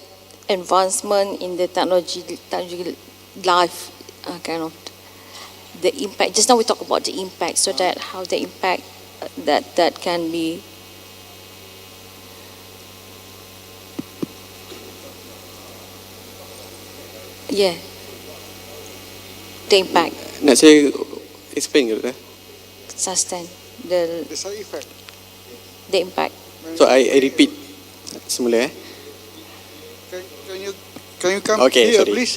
advancement in the technology life, kind of the impact. Just now we talked about the impact, so that how the impact that can be. Yeah. The impact. Nak saya explain ke? Sustain the side effect. The impact. So I repeat semula. Can you come Okay, here, sorry. please?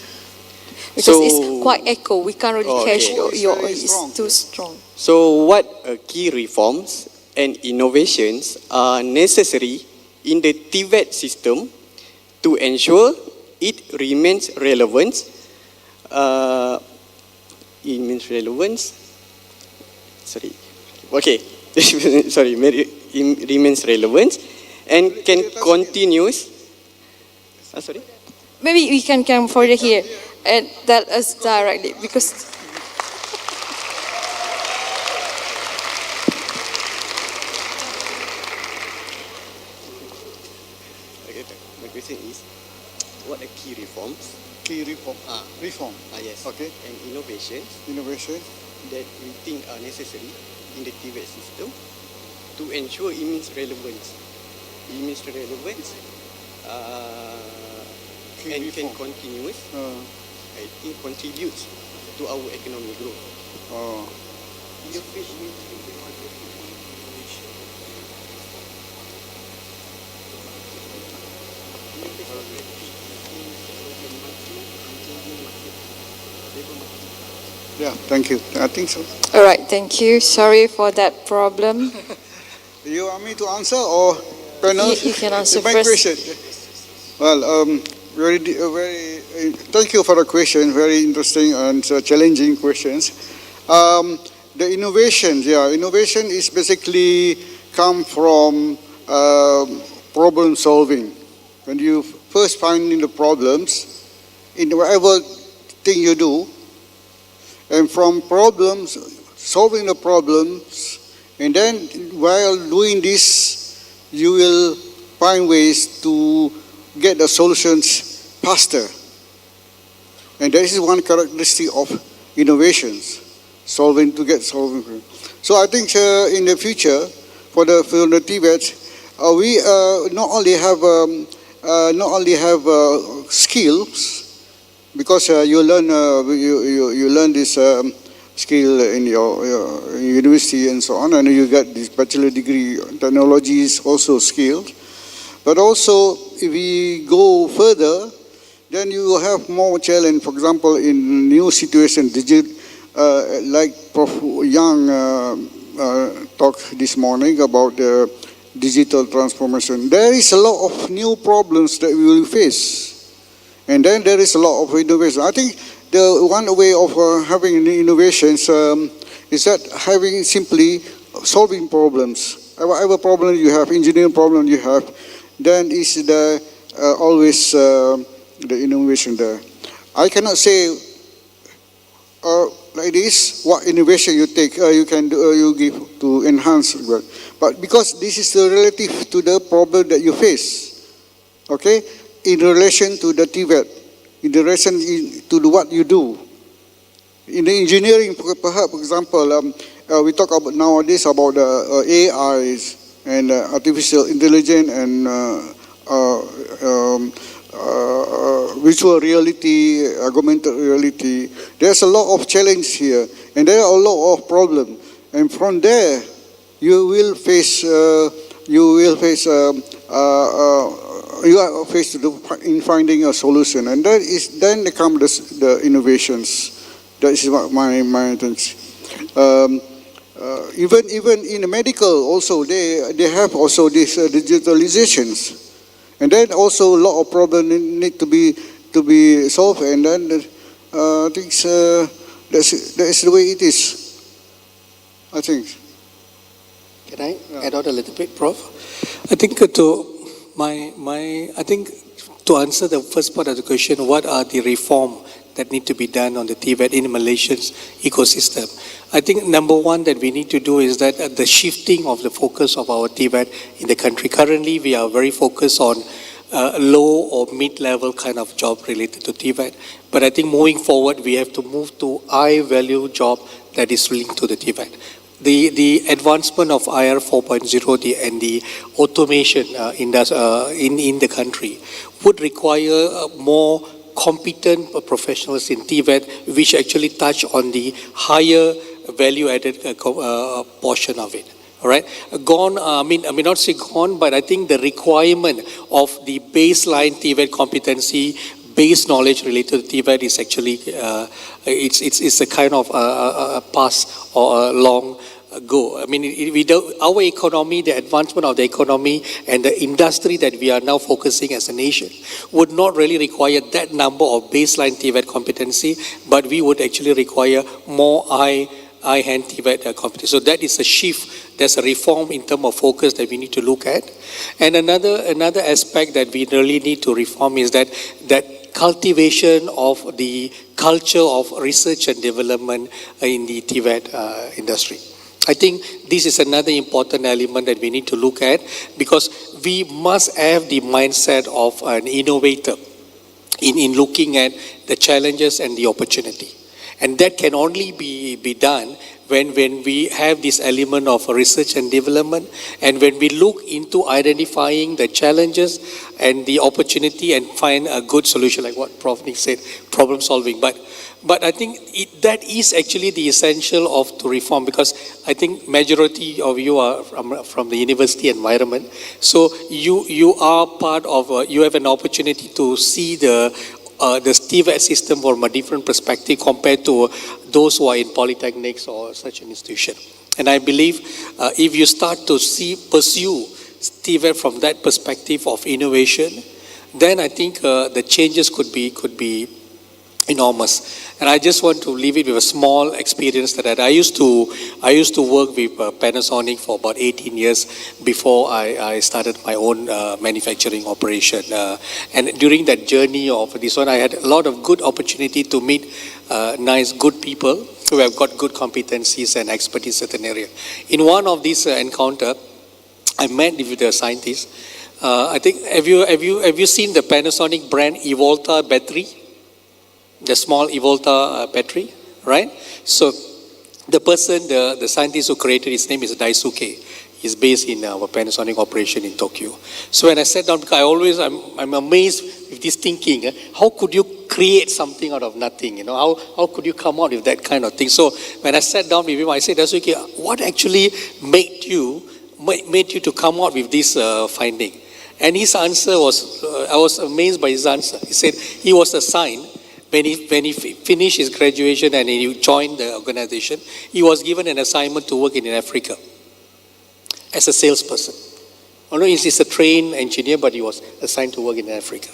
Because So- it's quite echo. We can't really Okay. catch Oh, it's your. very It's strong. too strong. So what key reforms and innovations are necessary in the TVET system to ensure it remains relevant? It means relevance. Sorry. Okay. Sorry. Remains relevant and can continuous. Sorry. Maybe we can come further here and tell us directly, because Okay. My question is, what are key reforms? Key reform. Reform. Yes. Okay. And innovations Innovation. that we think are necessary in the TVET system to ensure it means relevance. It means relevance Key and can reform. continuous, I think contributes to our economic growth. In the fish Yeah, thank you. I think so. all right. Thank you. Sorry for that problem. You want me to answer or panel? You can answer My first. question. Well, thank you for the question. Very interesting and challenging questions. The innovations, innovation is basically come from problem solving. When you first finding the problems in whatever thing you do, and from problems, solving the problems, and then while doing this, you will find ways to get the solutions faster. And that is one characteristic of innovations, solving. So I think in the future, for the TVET, we not only have skills, because you learn this skill in your university and so on, and you get this bachelor degree. Technology is also skills, but also if we go further, then you will have more challenge. For example, in new situation, like Prof. Young talked this morning about the digital transformation. There is a lot of new problems that we will face. And then there is a lot of innovation. I think the one way of having innovations is that having simply solving problems. Whatever problem you have, engineering problem you have, then is the always the innovation there. I cannot say like this what innovation you take you can do, you give to enhance, but because this is relative to the problem that you face, okay, in relation to the TVET, in relation to what you do. In the engineering, perhaps, for example, we talk about nowadays about AIs and artificial intelligence and virtual reality, augmented reality. There's a lot of challenge here, and there are a lot of problems. And from there, you will face in finding a solution, and that is then come the innovations. That is what my intention. Even in the medical, also they have also these digitalizations, and then also a lot of problems need to be solved, and then things that's the way it is, I think. Can I add on a little bit, Prof? I think to answer the first part of the question, what are the reform that need to be done on the TVET in Malaysia's ecosystem? I think number one that we need to do is that the shifting of the focus of our TVET in the country. Currently, we are very focused on low or mid-level kind of job related to TVET. But I think moving forward, we have to move to high-value job that is linked to the TVET. The advancement of IR 4.0 and the automation in the country would require more competent professionals in TVET, which actually touch on the higher value-added portion of it. All right, I may not say gone, but I think the requirement of the baseline TVET competency, base knowledge related to TVET is actually it's a kind of a pass or a long go. I mean, our economy, the advancement of the economy and the industry that we are now focusing as a nation would not really require that number of baseline TVET competency, but we would actually require more high-hand TVET competency. So that is a shift. There's a reform in terms of focus that we need to look at. And another aspect that we really need to reform is that cultivation of the culture of research and development in the TVET industry. I think this is another important element that we need to look at, because we must have the mindset of an innovator in looking at the challenges and the opportunity. And that can only be done when we have this element of research and development, and when we look into identifying the challenges and the opportunity and find a good solution, like what Prof. Nick said, problem solving. But I think that is actually the essential of to reform, because I think majority of you are from the university environment. So you are part of, you have an opportunity to see the TVET system from a different perspective compared to those who are in polytechnics or such an institution. And I believe if you start to pursue TVET from that perspective of innovation, then I think the changes could be enormous. And I just want to leave it with a small experience that I used to work with Panasonic for about 18 years before I started my own manufacturing operation. And during that journey of this one, I had a lot of good opportunity to meet nice, good people who have got good competencies and expertise in certain area. In one of these encounter, I met with a scientist. I think have you seen the Panasonic brand Evolta battery? The small Evolta battery, right? So the person, the scientist who created, his name is Daisuke. He's based in our Panasonic operation in Tokyo. So when I sat down, because I'm amazed with this thinking. How could you create something out of nothing? You know, how could you come out with that kind of thing? So when I sat down with him, I said, Daisuke, what actually made you to come out with this finding? And his answer was, I was amazed by his answer. He said he was assigned, when he finished his graduation and he joined the organization, he was given an assignment to work in Africa as a salesperson. Although he's a trained engineer, but he was assigned to work in Africa.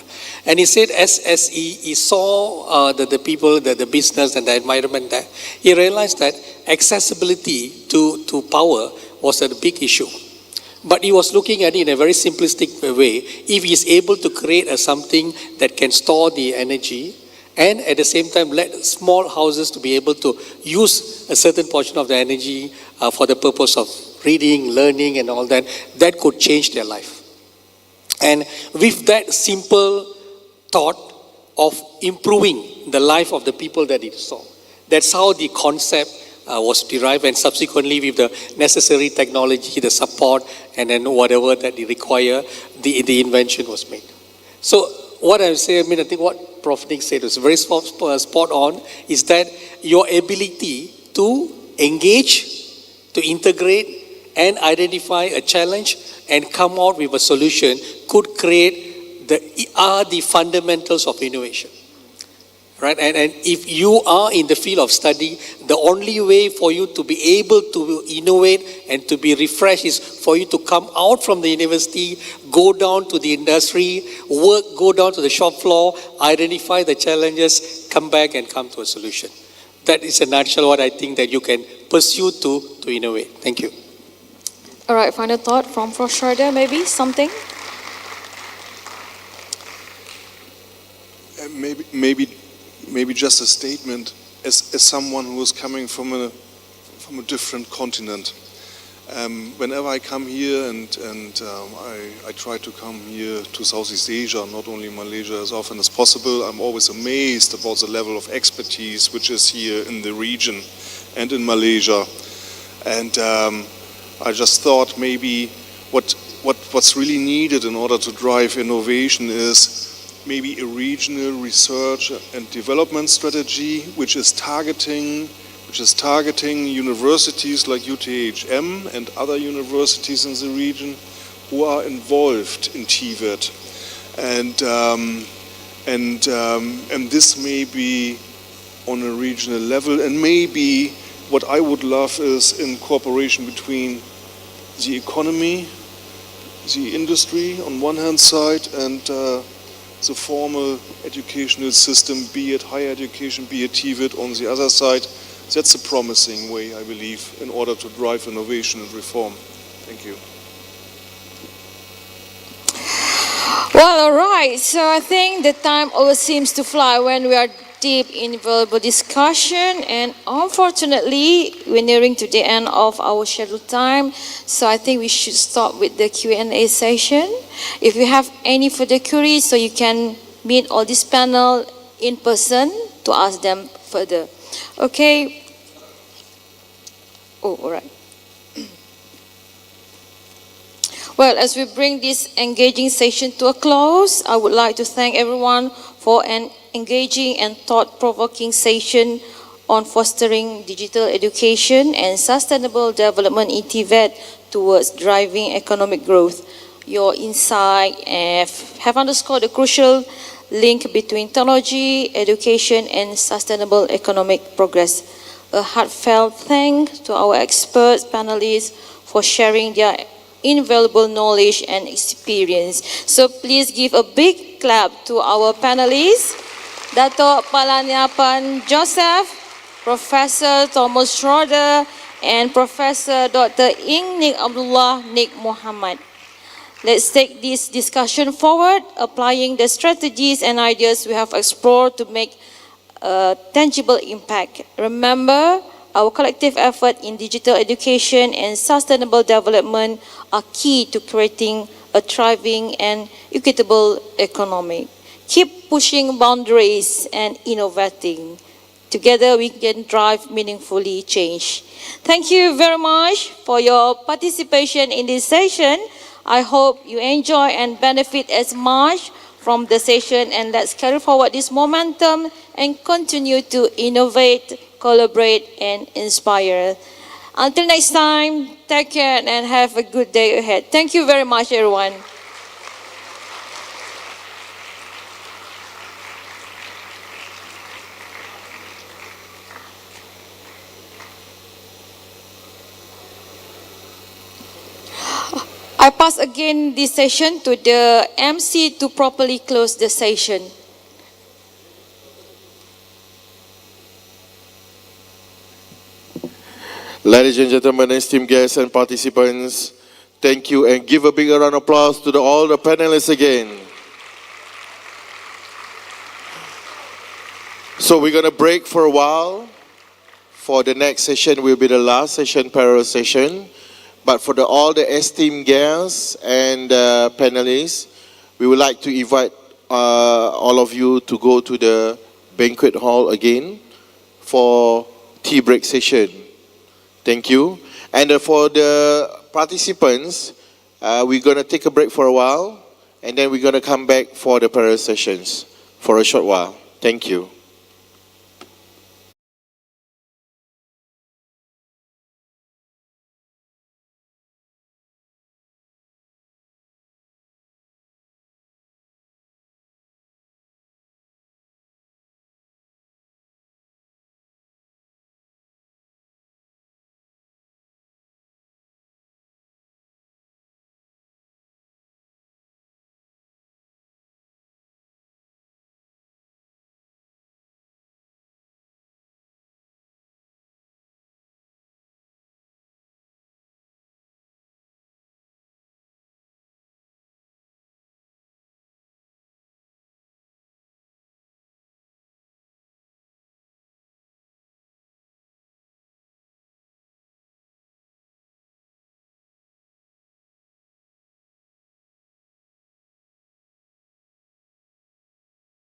And he said as he saw the people, the business and the environment there, he realized that accessibility to power was a big issue. But he was looking at it in a very simplistic way. If he is able to create something that can store the energy, and at the same time let small houses to be able to use a certain portion of the energy for the purpose of reading, learning and all that, that could change their life. And with that simple thought of improving the life of the people that he saw, that's how the concept was derived, and subsequently with the necessary technology, the support, and then whatever that they require, the invention was made. So what I say, I think what Prof. Nick said was very spot on, is that your ability to engage, to integrate, and identify a challenge and come out with a solution could create the fundamentals of innovation. Right? And if you are in the field of study, the only way for you to be able to innovate and to be refreshed is for you to come out from the university, go down to the industry, go down to the shop floor, identify the challenges, come back and come to a solution. That is in a nutshell what I think that you can pursue to innovate. Thank you. All right, final thought from Prof. Schröder, maybe something? Maybe just a statement as someone who is coming from a different continent. Whenever I come here and I try to come here to Southeast Asia, not only Malaysia, as often as possible, I'm always amazed about the level of expertise which is here in the region and in Malaysia. And I just thought maybe what's really needed in order to drive innovation is maybe a regional research and development strategy which is targeting universities like UTHM and other universities in the region who are involved in TVET. And this may be on a regional level, and maybe what I would love is in cooperation between the economy, the industry on one hand side, and the formal educational system, be it higher education, be it TVET on the other side. That's a promising way, I believe, in order to drive innovation and reform. Thank you. Well, all right. So I think the time always seems to fly when we are deep in valuable discussion, and unfortunately we're nearing to the end of our scheduled time, so I think we should stop with the Q&A session. If you have any further queries, so you can meet all this panel in person to ask them further. Okay. Oh, all right. Well, as we bring this engaging session to a close, I would like to thank everyone for an engaging and thought-provoking session on fostering digital education and sustainable development in TVET towards driving economic growth. Your insight have underscored the crucial link between technology, education, and sustainable economic progress. A heartfelt thanks to our experts, panelists, for sharing their invaluable knowledge and experience. So please give a big clap to our panelists, Dato Palaniappan Joseph, Professor Thomas Schröder, and Professor Dr. Ing Abdullah Mohamed. Let's take this discussion forward, applying the strategies and ideas we have explored to make a tangible impact. Remember, our collective effort in digital education and sustainable development are key to creating a thriving and equitable economy. Keep pushing boundaries and innovating. Together we can drive meaningfully change. Thank you very much for your participation in this session. I hope you enjoy and benefit as much from the session, and let's carry forward this momentum and continue to innovate, collaborate, and inspire. Until next time, take care and have a good day ahead. Thank you very much, everyone. I pass again this session to the MC to properly close the session. Ladies and gentlemen, esteemed guests and participants, thank you and give a big round of applause to all the panelists again. So we're going to break for a while. For the next session will be the last session, parallel session. But for all the esteemed guests and panelists, we would like to invite all of you to go to the banquet hall again for tea break session. Thank you. And for the participants, we're going to take a break for a while, and then we're going to come back for the parallel sessions for a short while. Thank you.